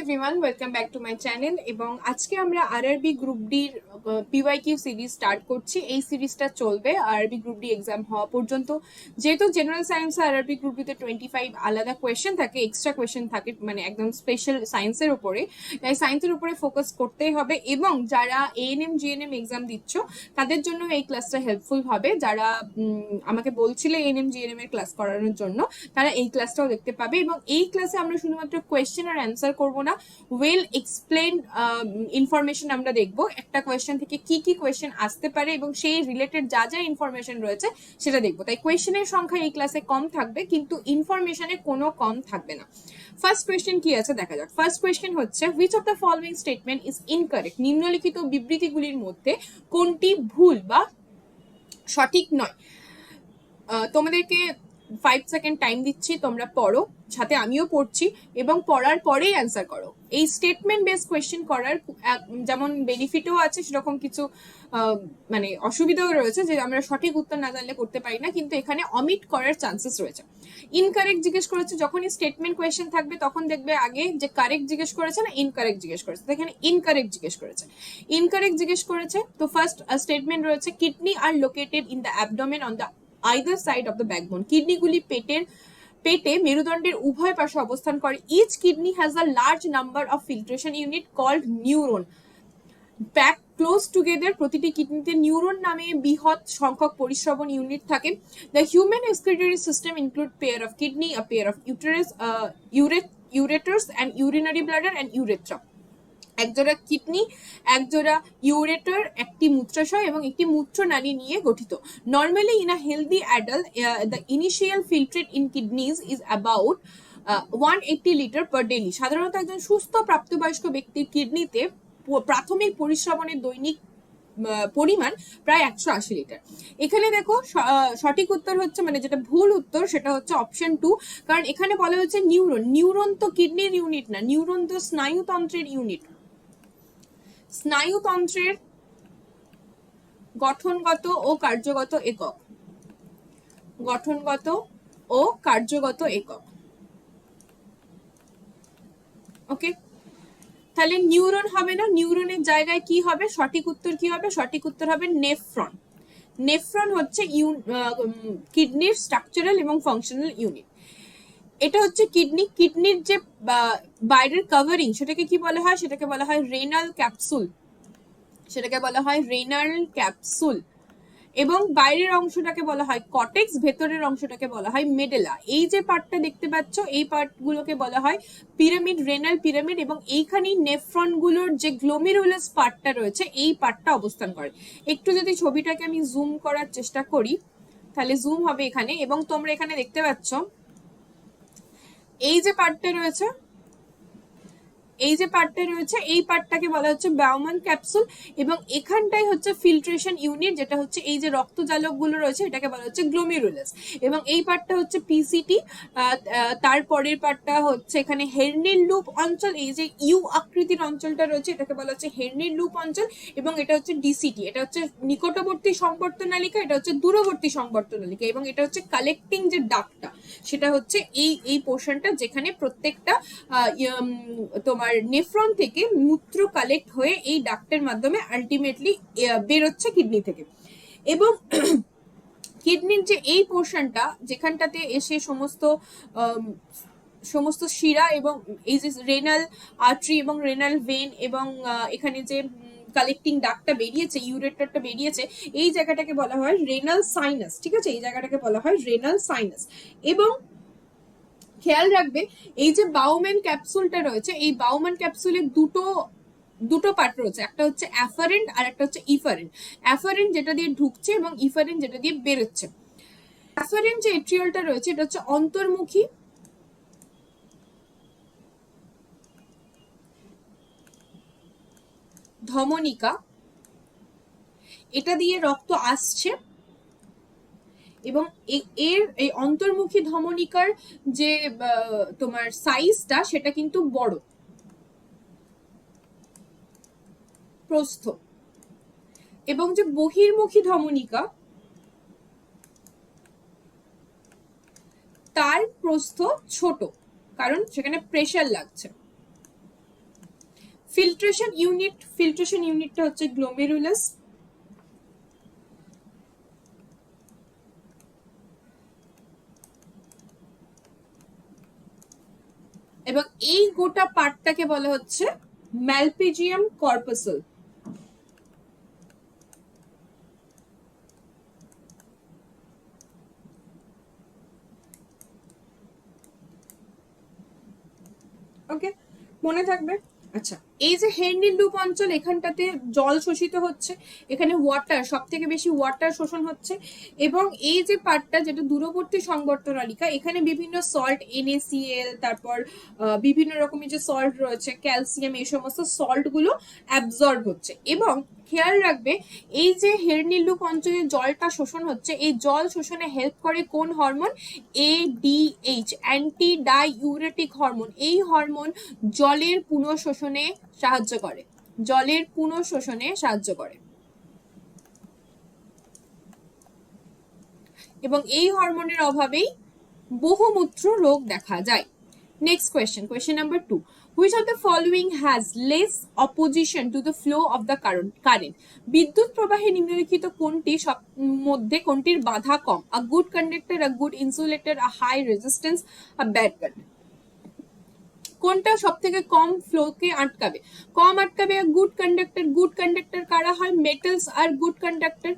Everyone, welcome back to my channel. এবং আজকে আমরা আরআরবি গ্রুপ ডির পিওয়াইকিউ সিরিজ স্টার্ট করছি। এই সিরিজটা চলবে আরআরবি গ্রুপ ডি এক্সাম হওয়া পর্যন্ত। যেহেতু জেনারেল সায়েন্স আরআরবি গ্রুপ ডিতে 25 আলাদা কোয়েশ্চেন থাকে, এক্সট্রা কোয়েশ্চেন থাকে, মানে একদম স্পেশাল সায়েন্সের উপরে, তাই সায়েন্সের উপরে ফোকাস করতেই হবে। এবং যারা এএনএম জিএনএম এক্সাম দিচ্ছ তাদের জন্য এই ক্লাসটা হেল্পফুল হবে। যারা আমাকে বলছিলে এএনএম জিএনএম এর ক্লাস করানোর জন্য, তারা এই ক্লাসটাও দেখতে পাবে। এবং এই ক্লাসে আমরা শুধুমাত্র কোয়েশ্চেন আর অ্যান্সার করবো না, ওয়েল এক্সপ্লেন ইনফরমেশন আমরা দেখবো। একটা কোয়েশ্চেন থেকে কি কি কোয়েশ্চেন আসতে পারে এবং সেই রিলেটেড যা যা ইনফরমেশন রয়েছে সেটা দেখবো। তাই কোয়েশ্চেনের সংখ্যা এই ক্লাসে কম থাকবে, কিন্তু ইনফরমেশনে কোনো কম থাকবে না। ফার্স্ট কোয়েশ্চেন কি আছে দেখা যাক। ফার্স্ট কোয়েশ্চেন হচ্ছে, which of the following statement is incorrect? নিম্নলিখিত বিবৃতিগুলির মধ্যে কোনটি ভুল বা সঠিক নয়? তোমাদেরকে 5 সেকেন্ড টাইম দিচ্ছি, তোমরা পড়ো, সাথে আমিও পড়ছি, এবং পড়ার পরেই অ্যান্সার করো। এই স্টেটমেন্ট বেস কোয়েশ্চেন করার যেমন বেনিফিটও আছে, সেরকম কিছু মানে অসুবিধাও রয়েছে, যে আমরা সঠিক উত্তর না জানলে করতে পারি না, কিন্তু এখানে অমিট করার চান্সেস রয়েছে। ইনকারেক্ট জিজ্ঞেস করেছে, যখনই স্টেটমেন্ট কোয়েশ্চেন থাকবে তখন দেখবে আগে যে কারেক্ট জিজ্ঞেস করেছে না ইনকারেক্ট জিজ্ঞেস করেছে। এখানে ইনকারেক্ট জিজ্ঞেস করেছে। ইনকারেক্ট জিজ্ঞেস করেছে, তো ফার্স্ট স্টেটমেন্ট রয়েছে, kidney are located in the abdomen on the either side of the backbone. কিডনিগুলি পেটে মেরুদণ্ডের উভয় পাশে অবস্থান করে। Each kidney has a large number of filtration unit called neuron pack close together. প্রতিটি কিডনিতে নিউরন নামে বৃহৎ সংখ্যক পরিশ্রবণ ইউনিট থাকে। The human excretory system include pair of kidney, a pair of ureters and urinary bladder and urethra. একজোড়া কিডনি, একজোড়া ইউরেটর, একটি মূত্রাশয় এবং একটি মূত্রনালী নিয়ে গঠিত। Normally in a healthy adult the initial filtrate in kidneys is about 180 litre per daily. সাধারণত একজন সুস্থ প্রাপ্তবয়স্ক ব্যক্তির কিডনিতে প্রাথমিক পরিশ্রবণের দৈনিক পরিমাণ প্রায় 180 লিটার। এখানে দেখো সঠিক উত্তর হচ্ছে, মানে যেটা ভুল উত্তর সেটা হচ্ছে অপশন 2, কারণ এখানে বলা হচ্ছে নিউরন। নিউরন তো কিডনির ইউনিট না, নিউরন তো স্নায়ুতন্ত্রের ইউনিট। স্নায়ুতন্ত্রের গঠনগত ও কার্যগত একক। গঠনগত ও কার্যগত একক। ওকে, তাহলে নিউরন হবে না, নিউরনের জায়গায় কি হবে? সঠিক উত্তর কি হবে? সঠিক উত্তর হবে নেফ্রন। নেফ্রন হচ্ছে কিডনির স্ট্রাকচারাল এবং ফাংশনাল ইউনিট। এটা হচ্ছে কিডনি। কিডনির যে বাইরের কভারিং, সেটাকে কি বলা হয়? সেটাকে বলা হয় রেনাল ক্যাপসুল। সেটাকে বলা হয় রেনাল ক্যাপসুল। এবং বাইরের অংশটাকে বলা হয় কটেক্স, ভেতরের অংশটাকে বলা হয় মেডেলা। এই যে পার্টটা দেখতে পাচ্ছ, এই পার্টগুলোকে বলা হয় পিরামিড, রেনাল পিরামিড। এবং এইখানেই নেফ্রনগুলোর যে গ্লোমেরুলাস পার্টটা রয়েছে, এই পার্টটা অবস্থান করে। একটু যদি ছবিটাকে আমি জুম করার চেষ্টা করি, তাহলে জুম হবে এখানে, এবং তোমরা এখানে দেখতে পাচ্ছ এই যে পার্টটা রয়েছে, এই যে পার্টটা রয়েছে, এই পার্টটাকে বলা হচ্ছে বাউম্যান ক্যাপসুল। এবং এখানটাই হচ্ছে ফিল্ট্রেশন ইউনিট, যেটা হচ্ছে এই যে রক্তজালকগুলো রয়েছে, এটাকে বলা হচ্ছে গ্লোমেরুলাস। এবং এই পার্টটা হচ্ছে পিসিটি। তারপরের পার্টটা হচ্ছে এখানে হের্নির লুপ অঞ্চল। এই যে ইউ আকৃতির অঞ্চলটা রয়েছে, এটাকে বলা হচ্ছে হের্নির লুপ অঞ্চল। এবং এটা হচ্ছে ডিসিটি, এটা হচ্ছে নিকটবর্তী সংবর্তনালিকা, এটা হচ্ছে দূরবর্তী সংবর্তনালিকা। এবং এটা হচ্ছে কালেক্টিং যে ডাকটা, সেটা হচ্ছে এই পোর্শনটা, যেখানে প্রত্যেকটা তোমার নেফ্রন থেকে মূত্র কালেক্ট হয়ে এই ডাক্টের মাধ্যমে আলটিমেটলি বেরোচ্ছে কিডনি থেকে। এবং কিডনির যে এই পোর্শনটা, যেখানটাতে এসে সমস্ত শিরা এবং এই যে রেনাল আর্টারি এবং রেনাল ভেন এবং এখানে যে কালেক্টিং ডাক্টটা বেরিয়েছে, ইউরেটরটা বেরিয়েছে, এই জায়গাটাকে বলা হয় রেনাল সাইনাস। ঠিক আছে, এই জায়গাটাকে বলা হয় রেনাল সাইনাস। এবং খেয়াল রাখবে, এই যে বাউম্যান ক্যাপসুলটা রয়েছে, এই বাউম্যান ক্যাপসুলের দুটো পার্ট রয়েছে, একটা হচ্ছে অ্যাফারেন্ট আর একটা হচ্ছে ইফারেন্ট। অ্যাফারেন্ট যেটা দিয়ে ঢুকছে এবং ইফারেন্ট যেটা দিয়ে বেরোচ্ছে। অ্যাফারেন্ট যে এট্রিয়লটা রয়েছে, এটা হচ্ছে অন্তর্মুখী ধমনিকা, এটা দিয়ে রক্ত আসছে। এবং এর এই অন্তর্মুখী ধমনিকার যে তোমার সাইজটা, সেটা কিন্তু বড়, প্রস্থ। এবং যে বহির্মুখী ধমনিকা, তার প্রস্থ ছোট, কারণ সেখানে প্রেসার লাগছে। ফিল্ট্রেশন ইউনিটটা হচ্ছে গ্লোমেরুলাস। এবং এই গোটা পার্টটাকে বলা হচ্ছে ম্যালপিজিয়াম কর্পাসল। ওকে, মনে থাকবে। আচ্ছা, এই যে হের্নিল লুপ অঞ্চল, এখানটাতে জল শোষিত হচ্ছে, এখানে ওয়াটার, সব থেকে বেশি ওয়াটার শোষণ হচ্ছে। এবং এই যে পার্টটা যেটা দূরবর্তী সংবর্তনালিকা, এখানে বিভিন্ন সল্ট, NaCl, তারপর বিভিন্ন রকমের যে সল্ট রয়েছে, ক্যালসিয়াম, এই সমস্ত সল্ট গুলো অ্যাবজর্ব হচ্ছে। এবং খেয়াল রাখবে, এই যে হের্নিল লুপ অঞ্চলে জলটা শোষণ হচ্ছে, এই জল শোষণে হেল্প করে কোন hormone? ADH, anti diuretic hormone. এই হরমোন জলের পুনঃশোষণে সাহায্য করে, জলের পুনঃশোষণে সাহায্য করে। এবং এই হরমোনের অভাবেই বহুমূত্র রোগ দেখা যায়। Next question number 2. Which of the following has less opposition to the flow of the current? বিদ্যুৎ প্রবাহে নিম্নলিখিত কোনটি সব মধ্যে কোনটির বাধা কম? A good conductor, a good insulator, a high resistance, a bad conductor. কোনটা সব থেকে কম ফ্লোকে আটকাবে? কম আটকাবে গুড কন্ডাক্টর। গুড কন্ডাক্টর কারা হয়? মেটালস আর গুড কন্ডাক্টর।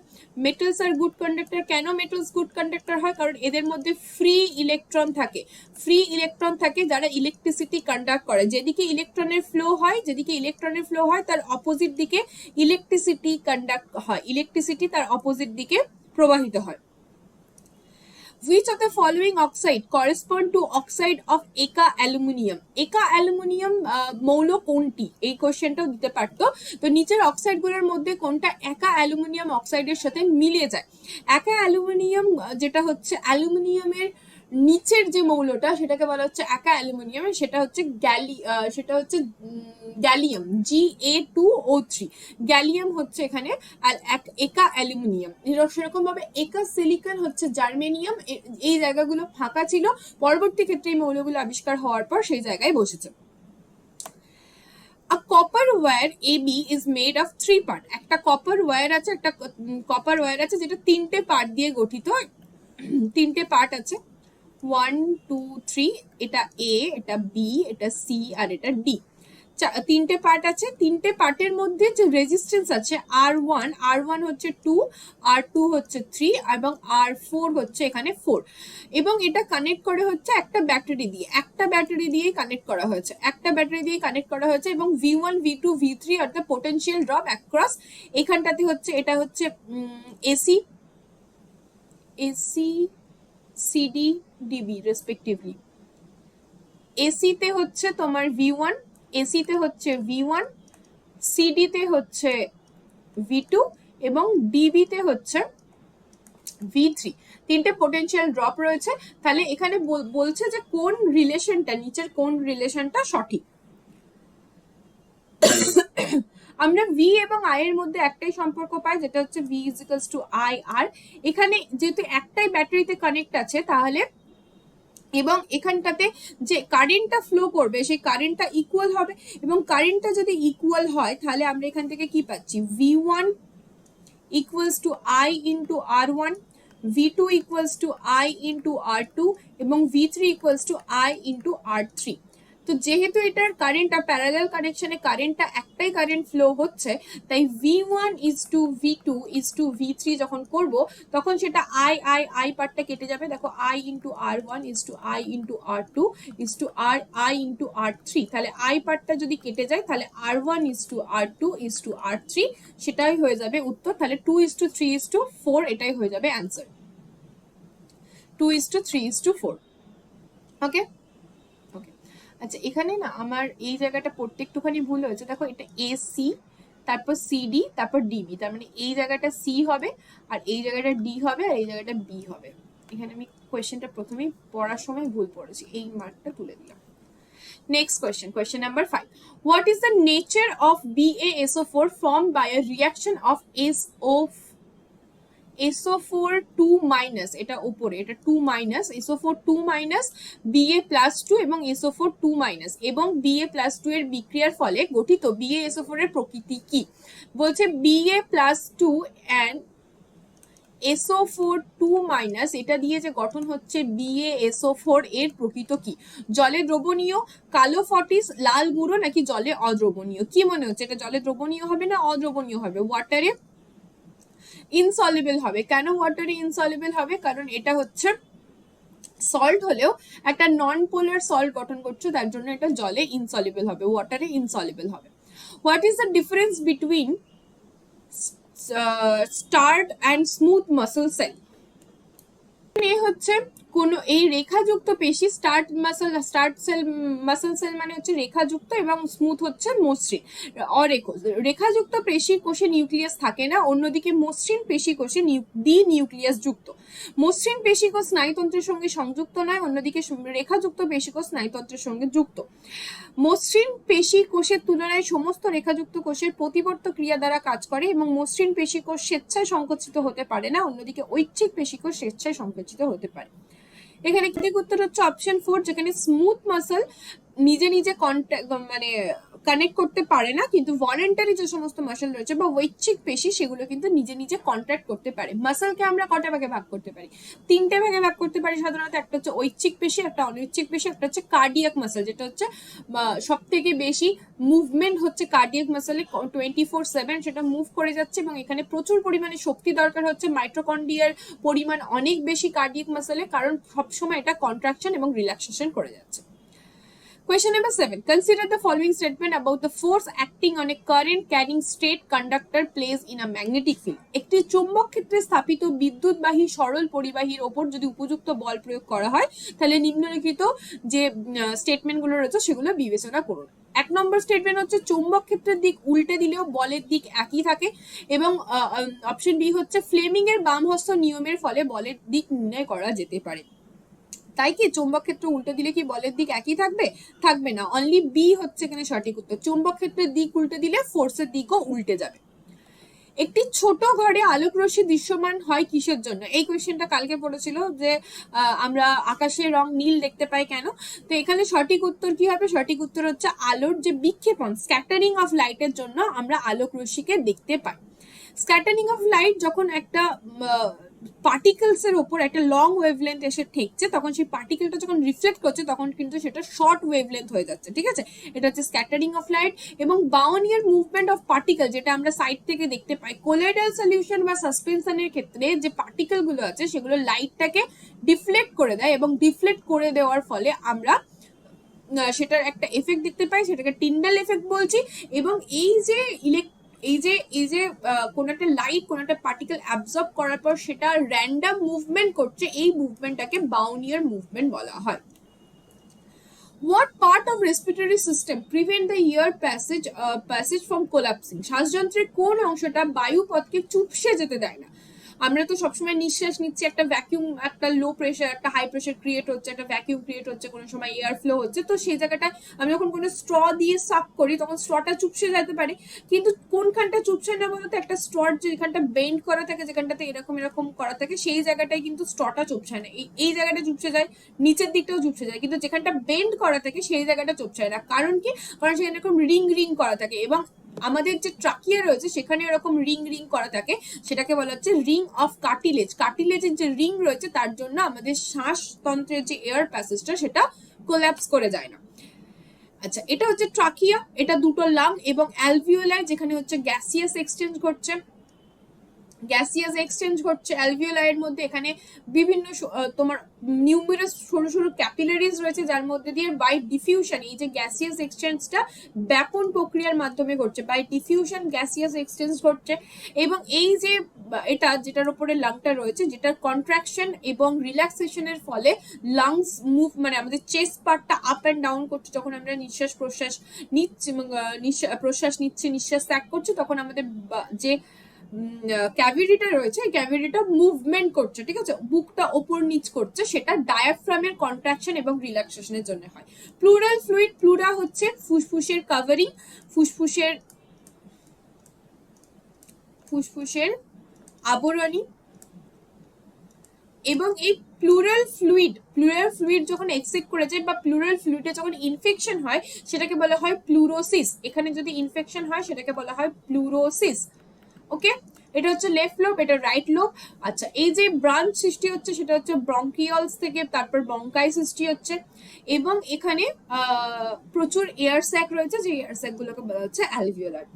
মেটালস আর গুড কন্ডাক্টর। কেন মেটালস গুড কন্ডাক্টর হয়? কারণ এদের মধ্যে ফ্রি ইলেকট্রন থাকে। ফ্রি ইলেকট্রন থাকে যারা ইলেকট্রিসিটি কন্ডাক্ট করে। যেদিকে ইলেকট্রনের ফ্লো হয়, যেদিকে ইলেকট্রনের ফ্লো হয় তার অপোজিট দিকে ইলেকট্রিসিটি কন্ডাক্ট হয়, ইলেকট্রিসিটি তার অপোজিট দিকে প্রবাহিত হয়। Which of the following oxide correspond to oxide of একা অ্যালুমিনিয়াম? একা অ্যালুমিনিয়াম মৌল কোনটি? এই কোশ্চেনটাও দিতে পারতো। তো নিচের অক্সাইড গুলোর মধ্যে কোনটা একা অ্যালুমিনিয়াম অক্সাইডের সাথে মিলে যায়? একা অ্যালুমিনিয়াম যেটা হচ্ছে অ্যালুমিনিয়ামের নিচের যে মৌলটা, সেটাকে বলা হচ্ছে একা অ্যালুমিনিয়াম, সেটা হচ্ছে গ্যালিয়াম, Ga2O3। গ্যালিয়াম হচ্ছে এখানে একা অ্যালুমিনিয়াম। সেরকম ভাবে একা সিলিকন হচ্ছে জার্মেনিয়াম। এই জায়গাগুলো ফাঁকা ছিল, পরবর্তী ক্ষেত্রে এই মৌলগুলো আবিষ্কার হওয়ার পর সেই জায়গায় বসেছে। A copper wire AB is made of 3 part. একটা কপার ওয়্যার আছে, যেটা 3টে পার্ট দিয়ে গঠিত। 3টে পার্ট আছে, 1 2 3। এটা A, এটা B, এটা C আর এটা D। 3টে পার্ট আছে। 3টে পার্টের মধ্যে যে রেজিস্ট্যান্স আছে R1 হচ্ছে 2, R2 হচ্ছে 3 এবং R4 হচ্ছে এখানে 4। এবং এটা কানেক্ট করে হচ্ছে একটা ব্যাটারি দিয়ে কানেক্ট করা হয়েছে। এবং V1 V2 V3 are the potential drop across, এখানটাতে হচ্ছে এটা হচ্ছে AC CD DB respectively. AC তে হচ্ছে তোমার V1, AC তে হচ্ছে V1, CD তে হচ্ছে V2 এবং DB তে হচ্ছে V3। 3টে পোটেনশিয়াল ড্রপ রয়েছে। তাহলে এখানে বলছে যে কোন রিলেশনটা, নিচের কোন রিলেশনটা সঠিক। আমরা V এবং I এর মধ্যে একটাই সম্পর্ক পাই, যেটা হচ্ছে V = IR। এখানে যেহেতু একটাই ব্যাটারিতে কানেক্ট আছে, তাহলে এবং এখানটাতে যে কারেন্টটা ফ্লো করবে সেই কারেন্টটা ইকুয়াল হবে। এবং কারেন্টটা যদি ইকুয়াল হয়, তাহলে আমরা এখান থেকে কি পাচ্ছি? V1 = I × R1, V2 = I × R2 এবং V3 = I × R3। তো যেহেতু এটার কারেন্টটা প্যারালাল কানেকশনে, কারেন্টটা একটাই কারেন্ট ফ্লো হচ্ছে, তাই V1 = V2 = V3 যখন করব, তখন সেটা I পার্টটা কেটে যাবে। দেখো I × R1 I × R2 I × R3। তাহলে I পার্টটা যদি কেটে যায়, তাহলে R1 R2 R3, সেটাই হয়ে যাবে উত্তর। তাহলে 2:3:4 এটাই হয়ে যাবে অ্যান্সার। 2:3:4। ওকে। আচ্ছা, এখানে না আমার এই জায়গাটা পড়তে একটুখানি ভুল হয়েছে। দেখো এটা AC, তারপর CD, তারপর DB। তার মানে এই জায়গাটা C হবে, আর এই জায়গাটা D হবে, আর এই জায়গাটা B হবে। এখানে আমি কোয়েশ্চেনটা প্রথমেই পড়ার সময় ভুল পড়েছি, এই মার্কটা তুলে দিলাম। Next question number 5. What is the nature of BaSO4 formed by a reaction of SO4 2 minus, এটা উপরে, এটা 2 মাইনাস, SO4 2 মাইনাস Ba+2 এবং SO4 2 মাইনাস এবং Ba+2 এর বিক্রিয়ার ফলে গঠিত BaSO4 এর প্রকৃতি কি? বলছে Ba+2 and SO4 2 মাইনাস এটা দিয়ে যে গঠন হচ্ছে BaSO4 এর প্রকৃত কি? জলে দ্রবণীয়, কালো ফটিস, লাল গুঁড়ো নাকি জলে অদ্রবণীয়? কি মনে হচ্ছে এটা জলে দ্রবণীয় হবে না অদ্রবণীয় হবে? ওয়াটারে ইনসলিবল হবে। কেন ওয়াটারে ইনসলিবল হবে? কারণ এটা হচ্ছে সল্ট হলেও একটা নন পোলার সল্ট গঠন করছে, তার জন্য এটা জলে ইনসলিবল হবে, ওয়াটারে ইনসলিবল হবে। What is the difference between start and smooth muscle cell? হচ্ছে কোন এই রেখাযুক্ত পেশি স্টার্ট সেল মানে হচ্ছে রেখাযুক্ত এবং স্মুথ হচ্ছে মসৃণ। রেখাযুক্ত পেশি কোষে নিউক্লিয়াস থাকে না, অন্যদিকে মসৃণ পেশি কোষে দ্বি নিউক্লিয়াস যুক্ত। মসৃণ পেশি কোষ স্নায়ুতন্ত্রের সঙ্গে সংযুক্ত নয়, অন্যদিকে রেখাযুক্ত পেশি কোষ স্নায়ুতন্ত্রের সঙ্গে যুক্ত। মসৃণ পেশি কোষের তুলনায় সমস্ত রেখাযুক্ত কোষের প্রতিবর্ত ক্রিয়া দ্বারা কাজ করে এবং মসৃণ পেশি কোষ স্বেচ্ছায় সংকুচিত হতে পারে না, অন্যদিকে ঐচ্ছিক পেশি কোষ স্বেচ্ছায় সংকুচিত হতে পারে। এখানে সঠিক উত্তর হচ্ছে অপশন 4, যেখানে স্মুথ মাসল নিজে নিজে মানে কানেক্ট করতে পারে না, কিন্তু ভলেন্টারি যে সমস্ত মাসল রয়েছে বা ঐচ্ছিক পেশি সেগুলো কিন্তু নিজে নিজে কন্ট্রাক্ট করতে পারে। মাসলকে আমরা কটা ভাগে ভাগ করতে পারি? 3টে ভাগে ভাগ করতে পারি সাধারণত। একটা হচ্ছে ঐচ্ছিক পেশি, একটা অনৈচ্ছিক পেশি, একটা হচ্ছে কার্ডিয়াক মাসল, যেটা হচ্ছে সব থেকে বেশি মুভমেন্ট হচ্ছে কার্ডিয়াক মাসলে 24/7 সেটা মুভ করে যাচ্ছে এবং এখানে প্রচুর পরিমাণে শক্তি দরকার হচ্ছে। মাইটোকন্ড্রিয়ার পরিমাণ অনেক বেশি কার্ডিয়াক মাসলে, কারণ সবসময় এটা কন্ট্রাকশন এবং রিল্যাক্সেশন করে যাচ্ছে। Question number 7. Consider the following statement about the force acting on a current carrying straight conductor plays in a magnetic field. একটি চৌম্বক ক্ষেত্রে স্থাপিত বিদ্যুৎবাহী সরল পরিবাহীর ওপর যদি উপযুক্ত বল প্রয়োগ করা হয় তাহলে নিম্নলিখিত যে স্টেটমেন্টগুলো রয়েছে সেগুলো বিবেচনা করুন। 1 নম্বর স্টেটমেন্ট হচ্ছে চৌম্বক ক্ষেত্রের দিক উল্টে দিলেও বলের দিক একই থাকে এবং অপশন বি হচ্ছে ফ্লেমিং এর বামহস্ত নিয়মের ফলে বলের দিক নির্ণয় করা যেতে পারে। তাই কি চৌম্বক ক্ষেত্র উল্টে দিলে কি বলের দিক একই থাকবে? থাকবে না। অনলি বি হচ্ছে এখানে সঠিক উত্তর। চৌম্বক ক্ষেত্রের দিক উল্টে দিলে ফোর্সের দিকও উল্টে যাবে। একটি ছোট ঘরে আলোক রশ্মি দৃশ্যমান হয় কিসের জন্য? এই কোয়েশ্চেনটা কালকে পড়েছিল যে আমরা আকাশের রং নীল দেখতে পাই কেন? তো এখানে সঠিক উত্তর কি হবে? সঠিক উত্তর হচ্ছে আলোর যে বিক্ষেপণ, স্ক্যাটারিং অফ লাইটের জন্য আমরা আলোক রশ্মিকে দেখতে পাই। স্ক্যাটারিং অফ লাইট যখন একটা পার্টিকেলস এর উপর একটা লং ওয়েভলেন্থ এসে ঠেকছে, তখন সেই পার্টিকেলটা যখন রিফ্লেক্ট করছে তখন কিন্তু সেটা শর্ট ওয়েভলেন্থ হয়ে যাচ্ছে, ঠিক আছে? এটা হচ্ছে স্ক্যাটারিং অফ লাইট। এবং বাউনিয়ার মুভমেন্ট অফ পার্টিকেল, যেটা আমরা সাইড থেকে দেখতে পাই কোলয়েডাল সলিউশন বা সাসপেনশনের ক্ষেত্রে, যে পার্টিকেল গুলো আছে সেগুলো লাইটটাকে ডিফ্লেক্ট করে দেয় এবং ডিফ্লেক্ট করে দেওয়ার ফলে আমরা সেটার একটা এফেক্ট দেখতে পাই, সেটাকে টিন্ডাল এফেক্ট বলছি। এবং এই যে কোন একটা লাইট কোন একটা পার্টিকেল অ্যাবজর্ব করার পর সেটা র্যান্ডম মুভমেন্ট করছে, এই মুভমেন্টটাকে বাউনিয়ার মুভমেন্ট বলা হয়। What part of respiratory system prevent the air passage from collapsing? শ্বাসযন্ত্রের কোন অংশটা বায়ুপথকে চুপসে যেতে দেয় না? আমরা তো সবসময় নিঃশ্বাস নিচ্ছি, একটা ভ্যাকিউম, একটা লো প্রেশার, একটা হাই প্রেশার ক্রিয়েট হচ্ছে, একটা ভ্যাকিউম ক্রিয়েট হচ্ছে, কোনো সময় এয়ার ফ্লো হচ্ছে, তো সেই জায়গাটায় আমি যখন কোনো স্ট্র দিয়ে সাক করি তখন স্ট্রটা চুপসে যেতে পারে। কিন্তু কোনখানটা চুপসে না বলতে, একটা স্ট্রর যেখানটা বেন্ড করা থাকে, যেখানটাতে এরকম এরকম করা থাকে, সেই জায়গাটায় কিন্তু স্ট্রটা চুপসে না। এই জায়গাটা চুপসে যায়, নিচের দিকটাও চুপসে যায়, কিন্তু যেখানটা বেন্ড করা থাকে সেই জায়গাটা চুপসে না। কারণ কি? কারণ সেখানে এরকম রিং রিং করা থাকে এবং আমাদের যে ট্রাকিয়া রয়েছে সেখানে এরকম রিং রিং করা থাকে, সেটাকে বলা হচ্ছে রিং অফ কার্টিলেজ। কার্টিলেজের যে রিং রয়েছে তার জন্য আমাদের শ্বাসতন্ত্রের যে এয়ার প্যাসেজটা সেটা কোল্যাপস করে যায় না। আচ্ছা, এটা হচ্ছে ট্রাকিয়া, এটা দুটো লাং এবং অ্যালভিওলাই, যেখানে হচ্ছে গ্যাসিয়াস এক্সচেঞ্জ ঘটছে, অ্যালভিওলাইয়ের মধ্যে। এখানে বিভিন্ন তোমার নিউমেরাস সরু সরু ক্যাপিলারিজ রয়েছে, যার মধ্যে দিয়ে বাই ডিফিউশন এই যে গ্যাসিয়াস এক্সচেঞ্জটা ব্যাপন প্রক্রিয়ার মাধ্যমে ঘটছে, বাই ডিফিউশন গ্যাসিয়াস এক্সচেঞ্জ ঘটছে। এবং এই যে এটা যেটার উপরে লাংটা রয়েছে, যেটার কন্ট্রাকশন এবং রিল্যাক্সেশনের ফলে লাংস মুভ, মানে আমাদের চেস্ট পার্টটা আপ অ্যান্ড ডাউন করছে। যখন আমরা নিঃশ্বাস প্রশ্বাস নিচ্ছি, প্রশ্বাস নিচ্ছি, নিঃশ্বাস ত্যাগ করছি, তখন আমাদের যে ক্যাভিটিটা রয়েছে, ক্যাভিটিটা মুভমেন্ট করছে, ঠিক আছে? বুকটা ওপর নিচ করছে, সেটা ডায়াফ্রামের কন্ট্রাকশন এবং রিল্যাক্সেশনের জন্য হয়। প্লুরাল ফ্লুইড, প্লুরা হচ্ছে ফুসফুসের কাভারিং, ফুসফুসের আবরণী, এবং এই প্লুরাল ফ্লুইড যখন এক্সিট করে যায় বা প্লুরাল ফ্লুইডে যখন ইনফেকশন হয় সেটাকে বলা হয় প্লুরোসিস। এখানে যদি ইনফেকশন হয় সেটাকে বলা হয় প্লুরোসিস। ওকে, এটা হচ্ছে লেফট লোব, এটা রাইট লোব। আচ্ছা, এই যে ব্রাঞ্চ সৃষ্টি হচ্ছে সেটা হচ্ছে ব্রঙ্কিয়লস থেকে, তারপর বঙ্কাই সৃষ্টি হচ্ছে, এবং এখানে প্রচুর এয়ার স্যাক রয়েছে, যে এয়ার স্যাক গুলোকে বলা হচ্ছে অ্যালভিওলার।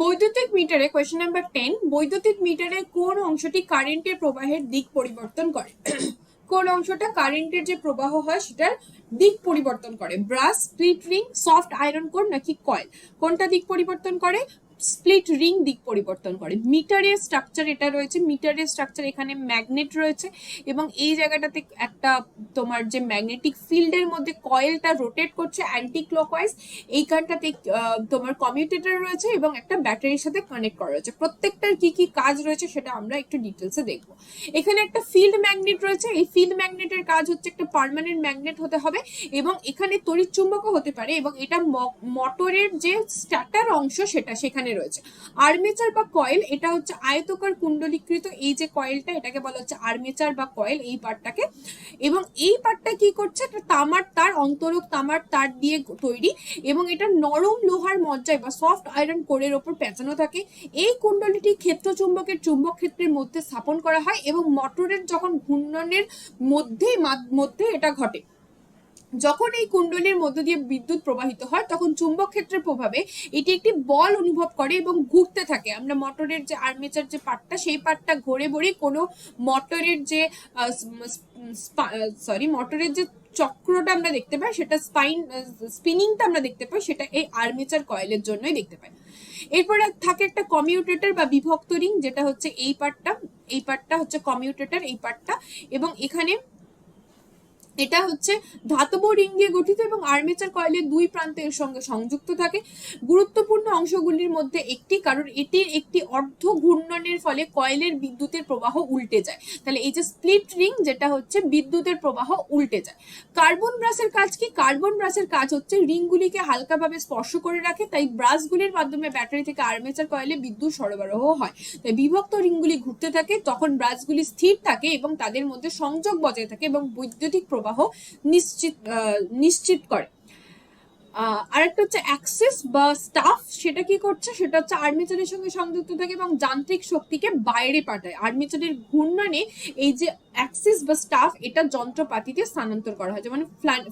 বৈদ্যুতিক মিটারে কোয়েশ্চেন নাম্বার 10, বৈদ্যুতিক মিটারে কোন অংশটি কারেন্টের প্রবাহের দিক পরিবর্তন করে? কোন অংশটা কারেন্টের যে প্রবাহ হয় সেটার দিক পরিবর্তন করে? Brush, split ring, soft iron core নাকি কয়েল? কোনটা দিক পরিবর্তন করে? স্প্লিট রিং দিক পরিবর্তন করে। মিটারের স্ট্রাকচার এটা রয়েছে, মিটারের স্ট্রাকচার এখানে ম্যাগনেট রয়েছে, এবং এই জায়গাটাতে একটা তোমার যে ম্যাগনেটিক ফিল্ডের মধ্যে কয়েলটা রোটেট করছে অ্যান্টি ক্লকওয়াইজ, এইখানটাতে তোমার কমিউটেটর রয়েছে এবং একটা ব্যাটারির সাথে কানেক্ট করা রয়েছে। প্রত্যেকটার কি কি কাজ রয়েছে সেটা আমরা একটু ডিটেলসে দেখবো। এখানে একটা ফিল্ড ম্যাগনেট রয়েছে, এই ফিল্ড ম্যাগনেটের কাজ হচ্ছে একটা পার্মানেন্ট ম্যাগনেট হতে হবে, এবং এখানে তড়িৎ চুম্বকও হতে পারে, এবং এটা মোটরের যে স্ট্যাটার অংশ সেটা সেখানে রয়েছে। আর্মেচার বা কয়েল, এটা হচ্ছে আয়তকার কুণ্ডলীকৃত এই যে কয়েলটা, এটাকে বলা হচ্ছে আর্মেচার বা কয়েল, এই পার্টটাকে। এবং এই পার্টটা কি করছে, একটা তামার তার, অন্তরক তামার তার দিয়ে তৈরি, এবং এটা নরম লোহার মজ্জায় বা সফট আয়রন কোরের ওপর পেঁচানো থাকে। এই কুণ্ডলীটি ক্ষেত্র চুম্বকের চুম্বক ক্ষেত্রের মধ্যে স্থাপন করা হয়, এবং মোটরের যখন ঘূর্ণনের মধ্যে এটা ঘটে। যখন এই কুণ্ডলীর মধ্য দিয়ে বিদ্যুৎ প্রবাহিত হয় তখন চুম্বক ক্ষেত্রের প্রভাবে এটি একটি বল অনুভব করে এবং ঘুরতে থাকে। আমরা মোটরের যে আর্মেচার যে পার্টটা, সেই পার্টটা ঘুরে ঘুরে কোনো মোটরের যে মোটরের যে চক্রটা আমরা দেখতে পাই, সেটা স্পিনিংটা আমরা দেখতে পাই, সেটা এই আর্মেচার কয়েলের জন্যই দেখতে পাই। এরপরে থাকে একটা কমিউটেটর বা বিভক্ত রিং, যেটা হচ্ছে এই পার্টটা হচ্ছে কমিউটেটর, এই পার্টটা। এবং এখানে এটা হচ্ছে ধাতব রিং দিয়ে গঠিত এবং আর্মেচার কয়েলের দুই প্রান্তে এর সঙ্গে সংযুক্ত থাকে। গুরুত্বপূর্ণ অংশগুলির মধ্যে একটি, কারণ এটির একটি অর্ধ ঘূর্ণনের ফলে কয়েলের বিদ্যুতের প্রবাহ উল্টে যায়। তাহলে এই যে স্প্লিট রিং, যেটা হচ্ছে বিদ্যুতের প্রবাহ উল্টে যায়। কার্বন ব্রাশের কাজ কি? কার্বন ব্রাশের কাজ হচ্ছে রিংগুলিকে হালকাভাবে স্পর্শ করে রাখে, তাই ব্রাশগুলির মাধ্যমে ব্যাটারি থেকে আর্মেচার কয়েলে বিদ্যুৎ সরবরাহ হয়। তাই বিভক্ত রিংগুলি ঘুরতে থাকে, তখন ব্রাশগুলি স্থির থাকে এবং তাদের মধ্যে সংযোগ বজায় থাকে এবং বৈদ্যুতিক প্রবাহ নিশ্চিত করে। আরেকটা হচ্ছে অ্যাক্সিস বা স্টাফ, সেটা কি করছে, সেটা হচ্ছে আর্মেচারের সঙ্গে সংযুক্ত থাকে এবং যান্ত্রিক শক্তিকে বাইরে পাঠায়। আর্মেচারের ঘূর্ণনে এই যে অ্যাক্সিস বা স্টাফ, এটা যন্ত্রপাতিতে স্থানান্তর করা হয়। যেমন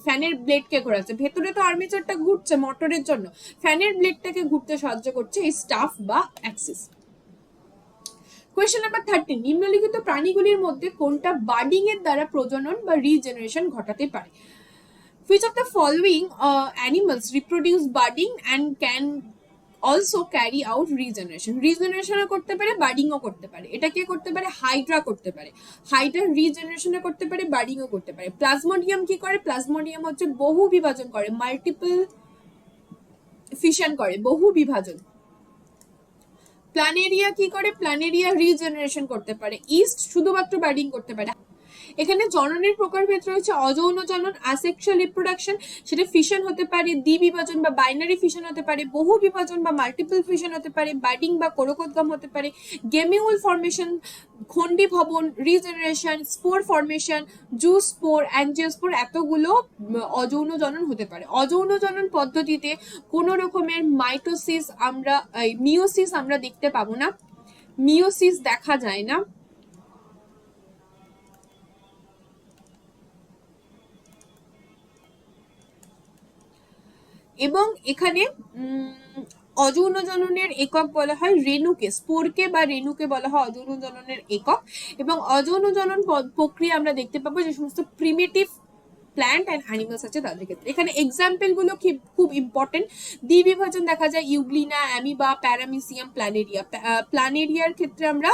ফ্যানের ব্লেডকে ঘোরাচ্ছে, ভেতরে তো আর্মেচারটা ঘুরছে মোটরের জন্য, ফ্যানের ব্লেডটাকে ঘুরতে সাহায্য করছে এই স্টাফ বা অ্যাক্সিস। কোয়েশ্চেন নাম্বার 13, নিম্নলিখিত প্রাণীগুলির মধ্যে কোনটা বার্ডিং এর দ্বারা প্রজনন বা রিজেনারেশন ঘটাতে পারে? Which of the following animals reproduce budding and can also carry out regeneration? রিজেনারেশনও করতে পারে, বার্ডিংও করতে পারে। এটা কে করতে পারে? হাইড্রা করতে পারে। হাইড্রা রিজেনারেশনও করতে পারে, বার্ডিংও করতে পারে। প্লাজমোডিয়াম কি করে? প্লাজমোডিয়াম হচ্ছে বহু বিভাজন করে, মাল্টিপল ফিশন করে, বহু বিভাজন। প্ল্যানেরিয়া কি করে? প্ল্যানেরিয়া রিজেনারেশন করতে পারে। ইস্ট শুধুমাত্র বার্ডিং করতে পারে। এখানে জননের প্রকারভেদ রয়েছে, অযৌন জনন, অ্যাসেক্সুয়াল রিপ্রোডাকশন, সেটা ফিশন হতে পারে, দ্বিবিভাজন বা বাইনারি ফিশন হতে পারে, বহু বিভাজন বা মাল্টিপল ফিশন হতে পারে, বার্ডিং বা কোরকোদ্গম হতে পারে, গেমিউল ফর্মেশন, খন্ডি ভবন, regeneration, spore formation, zoospore, angiospore, এতগুলো অযৌন জনন হতে পারে। অযৌন জনন পদ্ধতিতে কোনো রকমের মাইটোসিস আমরা মিওসিস আমরা দেখতে পাবো না, মিওসিস দেখা যায় না। এবং এখানে অযৌন জননের একক বলা হয় রেণুকে, স্পোরকে বা রেণুকে বলা হয় অযৌন জননের একক। এবং অযৌন জনন প্রক্রিয়া আমরা দেখতে পাবো যে সমস্ত প্রিমিটিভ প্ল্যান্ট অ্যান্ড অ্যানিমালস আছে তাদের ক্ষেত্রে। এখানে এক্সাম্পল গুলো খুব ইম্পর্টেন্ট। দ্বিবিভাজন দেখা যায় ইউগ্লিনা, অ্যামিবা, প্যারামিসিয়াম, প্ল্যানেরিয়া। প্ল্যানেরিয়ার ক্ষেত্রে আমরা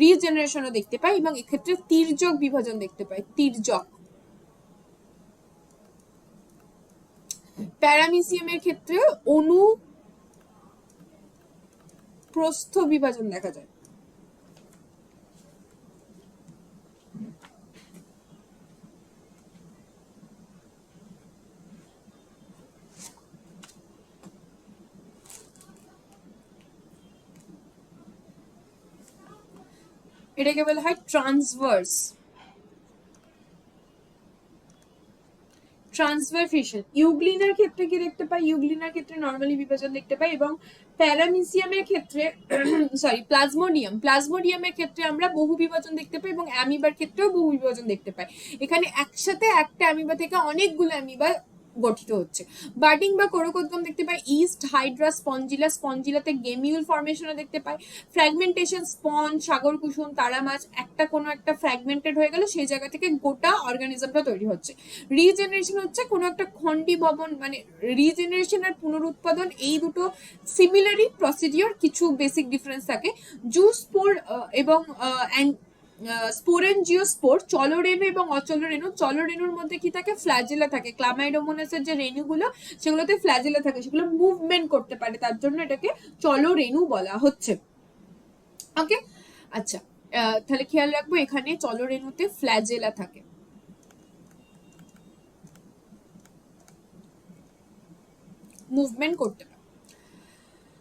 রিজেনারেশনও দেখতে পাই, এবং এক্ষেত্রে তির্যক বিভাজন দেখতে পাই, তির্যক। প্যারামিসিয়ামের ক্ষেত্রে অনুপ্রস্থ বিভাজন দেখা যায়। এটাকে বলা হয় ট্রান্সভার্স ফিশন। ইউগ্লিনার ক্ষেত্রে কি দেখতে পাই? ইউগ্লিনার ক্ষেত্রে নর্মালি বিভাজন দেখতে পাই, এবং প্যারামিসিয়ামের ক্ষেত্রে সরি প্লাজমোডিয়ামের ক্ষেত্রে আমরা বহু বিভাজন দেখতে পাই, এবং অ্যামিবার ক্ষেত্রেও বহু বিভাজন দেখতে পাই। এখানে একসাথে একটা অ্যামিবা থেকে অনেকগুলো অ্যামিবা গঠিত হচ্ছে। বার্ডিং বা কোরোকোদ্গম দেখতে পাই। ইস্ট, হাইড্রা, স্পঞ্জিলাতে গেমিউল ফর্মেশনও দেখতে পাই। ফ্র্যাগমেন্টেশন, স্পঞ্জ, সাগর কুসুম, তারা মাছ একটা কোনো একটা ফ্র্যাগমেন্টেড হয়ে গেল, সেই জায়গা থেকে গোটা অর্গানিজমটা তৈরি হচ্ছে। রিজেনারেশন হচ্ছে কোনো একটা খণ্ডি ভবন, মানে রিজেনারেশন আর পুনরুৎপাদন এই দুটো সিমিলারই প্রসিডিওর, কিছু বেসিক ডিফারেন্স থাকে। জুস্পোর এবং স্পোরেনজিওস্পোর, চলরেণু এবং অচলরেণু। চলরেণুর মধ্যে কি থাকে? ফ্ল্যাজেলা থাকে। ক্লামাইডোমোনাসের যে রেণুগুলো সেগুলোতে ফ্ল্যাজেলা থাকে, সেগুলো মুভমেন্ট করতে পারে, তার জন্য এটাকে চলরেণু বলা হচ্ছে। ওকে, আচ্ছা, তাহলে খেয়াল রাখবো এখানে চলরেণুতে ফ্ল্যাজেলা থাকে। মুভমেন্ট করতে পারে।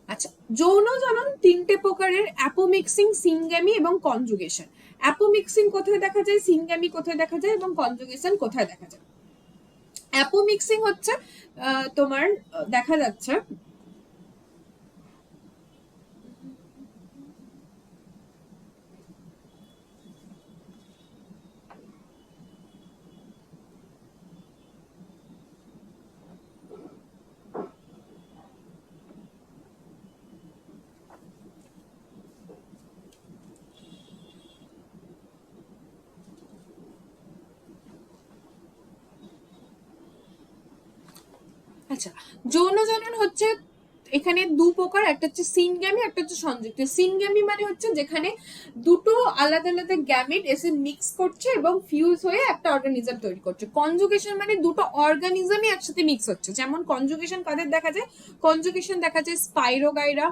আচ্ছা, যৌন জনন তিনটে প্রকারের: অ্যাপোমিক্সিং, সিনগ্যামি এবং কনজুগেশন। অ্যাপোমিক্সিং কোথায় দেখা যায়, সিনগ্যামি কোথায় দেখা যায়, এবং কনজুগেশন কোথায় দেখা যায়? অ্যাপোমিক্সিং হচ্ছে তোমার দেখা যাচ্ছে আচ্ছা, যৌন জনন হচ্ছে এখানে দু প্রকার, একটা হচ্ছে সিনগ্যামি, একটা হচ্ছে সংযুক্ত। সিনগ্যামি মানে হচ্ছে যেখানে দুটো আলাদা আলাদা গ্যামেট এসে মিক্স করছে এবং ফিউজ হয়ে একটা অর্গানিজম তৈরি করছে। কনজুগেশন মানে দুটো অর্গানিজমই একসাথে মিক্স হচ্ছে। যেমন কনজুগেশন কাদের দেখা যায়? কনজুগেশন দেখা যায় স্পাইরোগাইরা,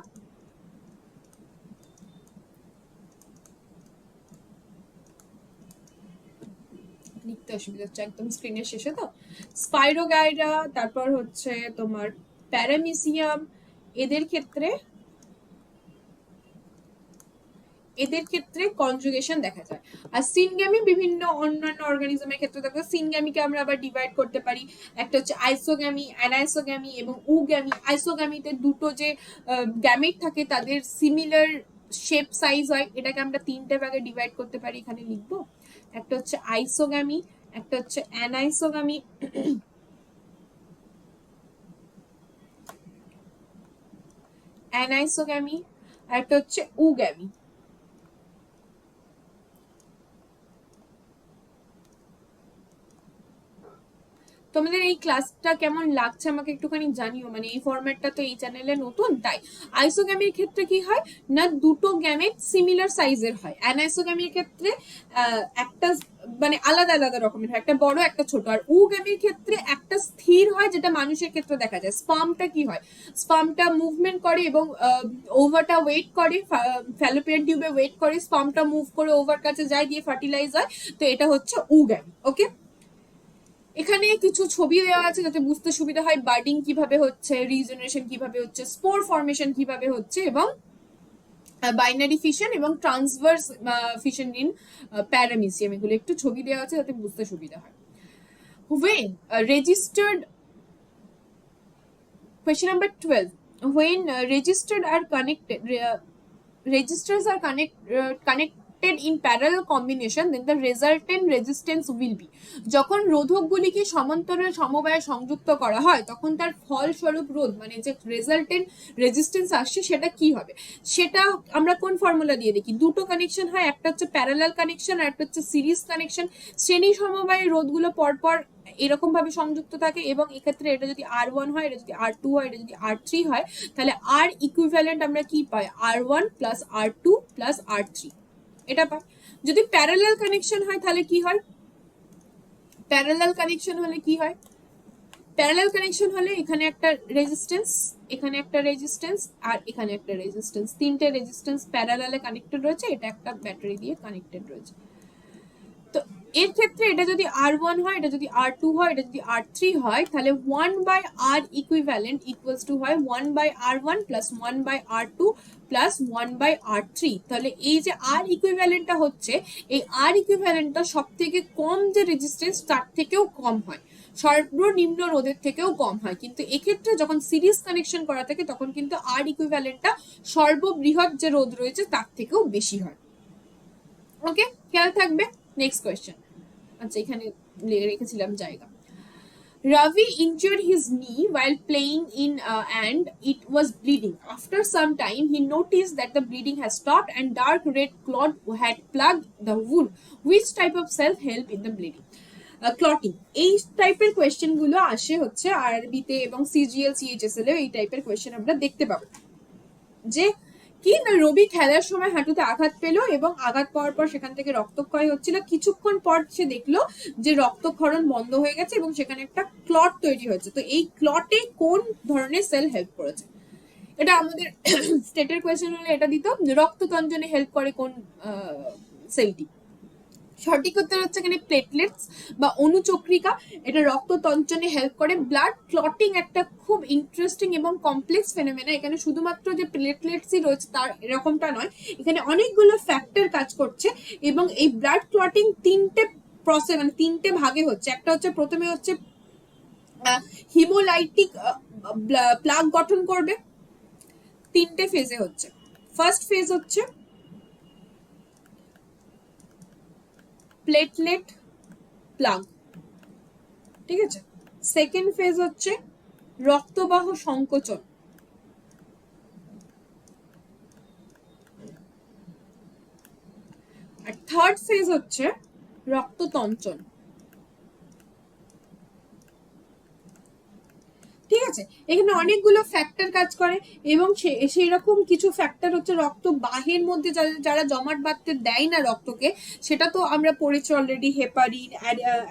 লিখতে অসুবিধা হচ্ছে, একদম স্ক্রিনের শেষে তো। স্পাইরোগাইরা, তারপর হচ্ছে তোমার প্যারামিসিয়াম, এদের ক্ষেত্রে কনজুগেশন দেখা যায়। আর সিনগ্যামি বিভিন্ন অন্যান্য অর্গানিজমের ক্ষেত্রে দেখো, সিনগ্যামিকে আমরা আবার ডিভাইড করতে পারি। একটা হচ্ছে আইসোগ্যামি, অ্যানাইসোগ্যামি এবং উগ্যামি। আইসোগ্যামিতে দুটো যে গ্যামেট থাকে তাদের সিমিলার শেপ সাইজ হয়, এটাকে আমরা তিনটে ভাগে ডিভাইড করতে পারি, এখানে লিখবো। একটা হচ্ছে আইসোগ্যামি, একটা হচ্ছে অ্যানাইসোগ্যামি, আর একটা হচ্ছে উগ্যামি। তোমাদের এই ক্লাসটা কেমন লাগছে আমাকে একটুখানি জানিও, মানে এই ফরম্যাটটা তো এই চ্যানেলে নতুন, তাই। আইসোগ্যামির ক্ষেত্রে কি হয় না, দুটো গ্যামেট সিমিলার সাইজের হয়। অ্যানাইসোগ্যামির ক্ষেত্রে একটা মানে আলাদা আলাদা রকমের হয়, একটা বড় একটা ছোট। আর উগ্যামির ক্ষেত্রে একটা স্থির হয়, যেটা মানুষের ক্ষেত্রে দেখা যায়। স্পার্মটা কি হয়, স্পার্মটা মুভমেন্ট করে এবং ওভারটা ওয়েট করে, ফ্যালোপিয়ান টিউবে ওয়েট করে, স্পার্মটা মুভ করে ওভার কাছে যায়, দিয়ে ফার্টিলাইজ হয়। তো এটা হচ্ছে উগ্যামি। ওকে, এখানে কিছু ছবি দেওয়া আছে যাতে বুঝতে সুবিধা হয় বার্ডিং কিভাবে হচ্ছে, রিজেনারেশন কিভাবে হচ্ছে, স্পোর ফর্মেশন কিভাবে হচ্ছে, এবং বাইনারি ফিশন এবং ট্রান্সভার্স ফিশন ইন প্যারামিসিয়াম, এগুলো একটু ছবি দেওয়া আছে যাতে বুঝতে সুবিধা হয়। When registered, question number 12, when registered are connected, registers are connected in parallel combination, then the resultant resistance will be, যখন রোধকগুলিকে সমান্তরাল সমবায়ে সংযুক্ত করা হয় তখন তার ফলস্বরূপ রোধ মানে যে রেজাল্টেন্ট রেজিস্ট্যান্স আসছে সেটা কি হবে, সেটা আমরা কোন ফর্মুলা দিয়ে দেখি। দুটো কানেকশন হয়, একটা হচ্ছে প্যারালাল কানেকশন আর একটা হচ্ছে সিরিজ কানেকশন। শ্রেণী সমবায়ে রোধগুলো পরপর এরকম ভাবে সংযুক্ত থাকে, এবং এক্ষেত্রে এটা যদি R1 হয়, এটা যদি R2 হয়, এটা যদি R3 হয়, তাহলে R ইকুইভ্যালেন্ট আমরা কি পাই? R1 plus R2 plus R3, এটা পাই। যদি প্যারালাল কানেকশন হয় তাহলে কি হয়? প্যারালাল কানেকশন হলে কি হয়? প্যারালাল কানেকশন হলে এখানে একটা রেজিস্ট্যান্স, এখানে একটা রেজিস্ট্যান্স, আর এখানে একটা রেজিস্ট্যান্স, তিনটে রেজিস্ট্যান্স প্যারালালে কানেক্টেড রয়েছে, এটা একটা ব্যাটারি দিয়ে কানেক্টেড রয়েছে। তো এর ক্ষেত্রে এটা যদি R1 হয়, এটা যদি R2 হয়, এটা যদি R3 হয়, তাহলে 1/R ইকুইভ্যালেন্ট ইকুয়ালস টু হয় 1/R1 plus 1/R2 plus 1/R3। তাহলে এই যে R ইকুইভ্যালেন্টটা হচ্ছে, এই R ইকুইভ্যালেন্টটা সব থেকে কম যে রেজিস্ট্যান্স তার থেকেও কম হয়, সর্বনিম্ন রোধের থেকেও কম হয়। কিন্তু এক্ষেত্রে যখন সিরিজ কানেকশন করা থাকে তখন কিন্তু R ইকুইভ্যালেন্টটা সর্ববৃহৎ যে রোধ রয়েছে তার থেকেও বেশি হয়। ওকে, খেয়াল থাকবে। Next question. আচ্ছা, এখানে রেখেছিলাম জায়গা। Ravi injured his knee while playing and it was bleeding. After some time, he noticed that the bleeding has stopped and dark red clot had plugged the wound. Which type of cell help in the bleeding? Clotting, এই টাইপের question গুলো আসে হচ্ছে আরবিতে এবং CGL CHSL এ এই টাইপের question আমরা দেখতে পাবো। যে কি না, রবি খেলার সময় হাঁটুতে আঘাত পেলো এবং আঘাত পাওয়ার পর সেখান থেকে রক্তক্ষয় হচ্ছিল, কিছুক্ষণ পর সে দেখলো যে রক্তক্ষরণ বন্ধ হয়ে গেছে এবং সেখানে একটা ক্লট তৈরি হয়েছে। তো এই ক্লটে কোন ধরনের সেল হেল্প করেছে? এটা আমাদের স্টেটের কোয়েশ্চেন হলে এটা দিত, রক্ততঞ্জনে হেল্প করে কোন সেলটি? সঠিক উত্তর হচ্ছে এখানে প্লেটলেটস বা অনুচক্রিকা। এটা রক্ত তঞ্চনে হেল্প করে। ব্লাড ক্লটিং একটা খুব ইন্টারেস্টিং এবং কমপ্লেক্স ফেনোমেনা। এখানে শুধুমাত্র যে প্লেটলেটসই রয়েছে তার এরকমটা নয়, এখানে অনেকগুলো ফ্যাক্টর কাজ করছে এবং এই ব্লাড ক্লটিং তিনটে প্রসেস মানে তিনটে ভাগে হচ্ছে। একটা হচ্ছে প্রথমে হচ্ছে হিমোলাইটিক প্লাগ গঠন করবে, তিনটে ফেজে হচ্ছে। ফার্স্ট ফেজ হচ্ছে প্লেটলেট প্লাগ, ঠিক আছে। সেকেন্ড ফেজ হচ্ছে রক্তবাহ সংকোচন, আর থার্ড ফেজ হচ্ছে রক্ততঞ্চন, ঠিক আছে। এখানে অনেকগুলো ফ্যাক্টর কাজ করে এবং সেই রকম কিছু ফ্যাক্টর হচ্ছে রক্ত বাহের মধ্যে যারা জমাট বাঁধতে দেয় না রক্তকে, সেটা তো আমরা পড়েছি অলরেডি, হেপারিন,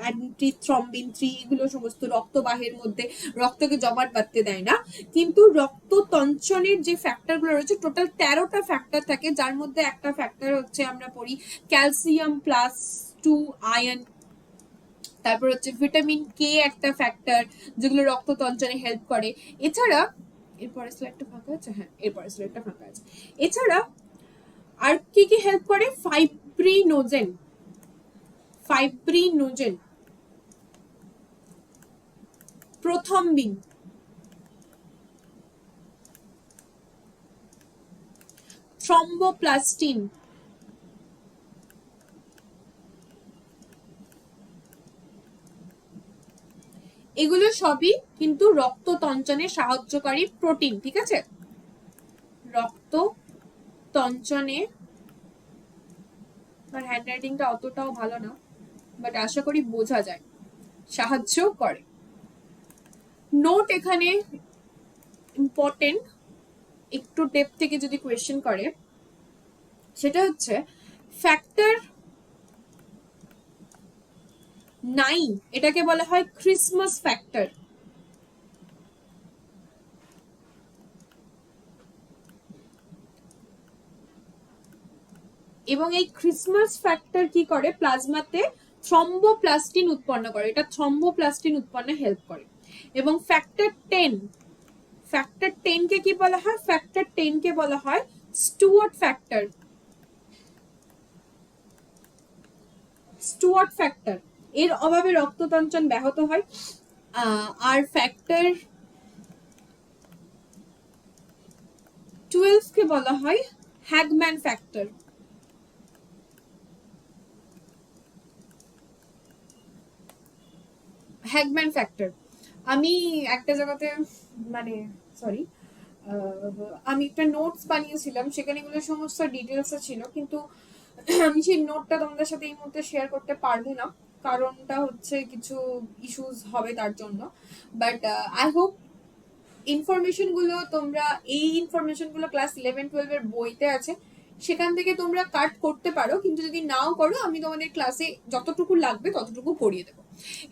অ্যান্টিথ্রম্বিন 3, এগুলো সমস্ত রক্তবাহের মধ্যে রক্তকে জমাট বাঁধতে দেয় না। কিন্তু রক্ত তঞ্চনের যে ফ্যাক্টরগুলো রয়েছে টোটাল 13টা ফ্যাক্টর থাকে, যার মধ্যে একটা ফ্যাক্টর হচ্ছে আমরা পড়ি ক্যালসিয়াম +2 আয়ন, তারপর হচ্ছে ভিটামিন কে একটা ফ্যাক্টর যেগুলো রক্ত তঞ্চনে হেল্প করে। এছাড়া এরপরে স্লাইডটা ফাঁকা আছে, হ্যাঁ এরপরে স্লাইডটা ফাঁকা আছে। এছাড়া আর কি কি হেল্প করে? ফাইব্রিনোজেন, প্রথম্বিন, থ্রম্বোপ্লাস্টিন, এগুলো সবই কিন্তু রক্ত তঞ্চনে সাহায্যকারী প্রোটিন, ঠিক আছে। রক্ত তঞ্চনে, আমার হ্যান্ডরাইটিংটা অতটাও ভালো না, বাট আশা করি বোঝা যায়, সাহায্য করে। নোট এখানে ইম্পর্টেন্ট, একটু ডেপথ থেকে যদি কোয়েশ্চেন করে, সেটা হচ্ছে ফ্যাক্টর 9, এটাকে বলা হয় ক্রিসমাস ফ্যাক্টর। এবং এই ক্রিসমাস ফ্যাক্টর কি করে? প্লাজমাতে থ্রম্বোপ্লাস্টিন উৎপন্ন করে, এটা থ্রম্বোপ্লাস্টিন উৎপন্নে হেল্প করে। এবং ফ্যাক্টর 10 কে কি বলা হয়? ফ্যাক্টর 10 কে বলা হয় স্টুয়ার্ট ফ্যাক্টর। এর অভাবে রক্ততঞ্চন ব্যাহত হয়। আর ফ্যাক্টর 12 কে বলা হয় হ্যাগম্যান ফ্যাক্টর। আমি একটা জায়গাতে মানে সরি আমি একটা নোটস বানিয়েছিলাম, সেখানে এগুলো সমস্ত ডিটেলস ছিল, কিন্তু আমি সেই নোটটা তোমাদের সাথে এই মুহূর্তে শেয়ার করতে পারবো না, কারণটা হচ্ছে কিছু ইস্যুস হবে তার জন্য। বাট আই হোপ ইনফরমেশন গুলো তোমরা, এই ইনফরমেশন গুলো ক্লাস 11-12 এর বইতে আছে, সেখান থেকে তোমরা কাট করতে পারো, কিন্তু যদি নাও করো আমি তোমাদের ক্লাসে যতটুকু লাগবে ততটুকু পড়িয়ে দেবো।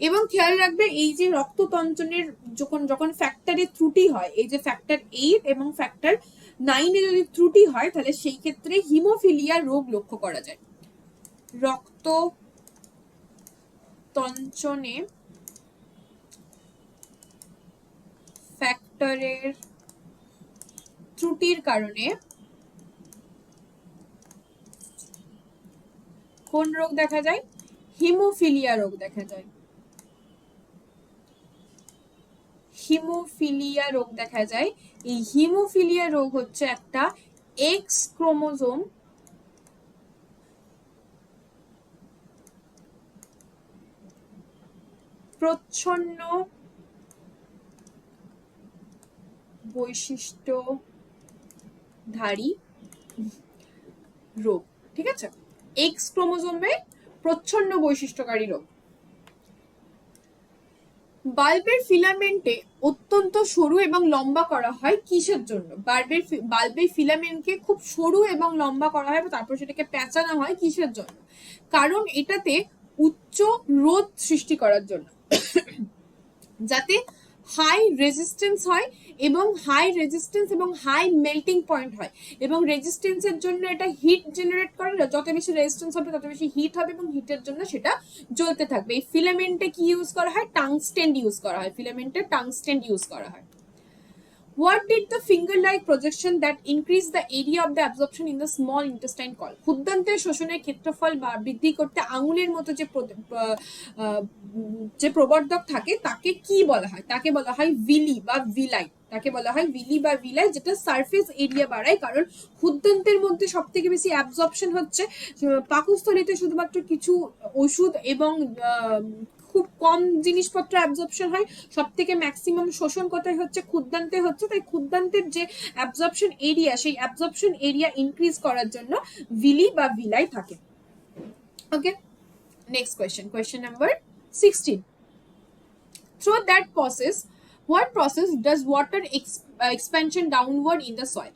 এবং খেয়াল রাখবে, এই যে রক্ততঞ্চনের যখন ফ্যাক্টরে ত্রুটি হয়, এই যে ফ্যাক্টর 8 এবং ফ্যাক্টর 9 এ যদি ত্রুটি হয়, তাহলে সেই ক্ষেত্রে হিমোফিলিয়া রোগ লক্ষ্য করা যায়। রক্ত তঞ্চনে ফ্যাক্টরের ত্রুটির কারণে কোন রোগ দেখা যায়? হিমোফিলিয়া রোগ দেখা যায়। হিমোফিলিয়া রোগ দেখা যায়। এই হিমোফিলিয়া রোগ হচ্ছে একটা এক্স ক্রোমোজোম প্রচ্ছন্ন বৈশিষ্ট্যধারী রোগ। ঠিক আছে, এক্স ক্রোমোজোমের প্রচ্ছন্ন বৈশিষ্ট্যকারী রোগ। বাল্বের ফিলামেন্টে অত্যন্ত সরু এবং লম্বা করা হয় কিসের জন্য? বাল্বের ফিলামেন্টকে খুব সরু এবং লম্বা করা হয়, তারপর সেটাকে পেঁচানো হয় কিসের জন্য? কারণ এটাতে উচ্চ রোধ সৃষ্টি করার জন্য, যাতে হাই রেজিস্ট্যান্স হয় এবং হাই মেল্টিং পয়েন্ট হয়, এবং রেজিস্ট্যান্সের জন্য এটা হিট জেনারেট করে। যত বেশি রেজিস্ট্যান্স হবে তত বেশি হিট হবে এবং হিটের জন্য সেটা জ্বলতে থাকবে। এই ফিলামেন্টে কি ইউজ করা হয়? টাংস্টেন ইউজ করা হয়। ফিলামেন্টে টাংস্টেন ইউজ করা হয়। What did the finger-like projection that increased the area of the absorption in the small intestine call? ক্ষুদ্রান্তের শোষণের ক্ষেত্রফল বৃদ্ধি করতে আঙুলের মতো যে প্রবর্ধক থাকে তাকে কি বলা হয়? তাকে বলা হয় ভিলি বা ভিলাই। তাকে বলা হয় ভিলি বা ভিলাই, যেটা সারফেস এরিয়া বাড়ায়। কারণ ক্ষুদ্রান্তের মধ্যে সব থেকে বেশি অ্যাবজর্পশন হচ্ছে পাকস্থলীতে শুধুমাত্র কিছু ওষুধ এবং খুব কম জিনিসপত্র অ্যাবজর্পশন হয়। সব থেকে ম্যাক্সিমাম শোষণ কোথায় হচ্ছে? ক্ষুদ্রান্তে হচ্ছে। তাই ক্ষুদ্রান্তের যে অ্যাবজর্পশন এরিয়া, সেই অ্যাবজর্পশন এরিয়া ইনক্রিজ করার জন্য ভিলি বা ভিলাই থাকে। Okay, next question number 16. Through that process, what process does water expansion downward in the soil?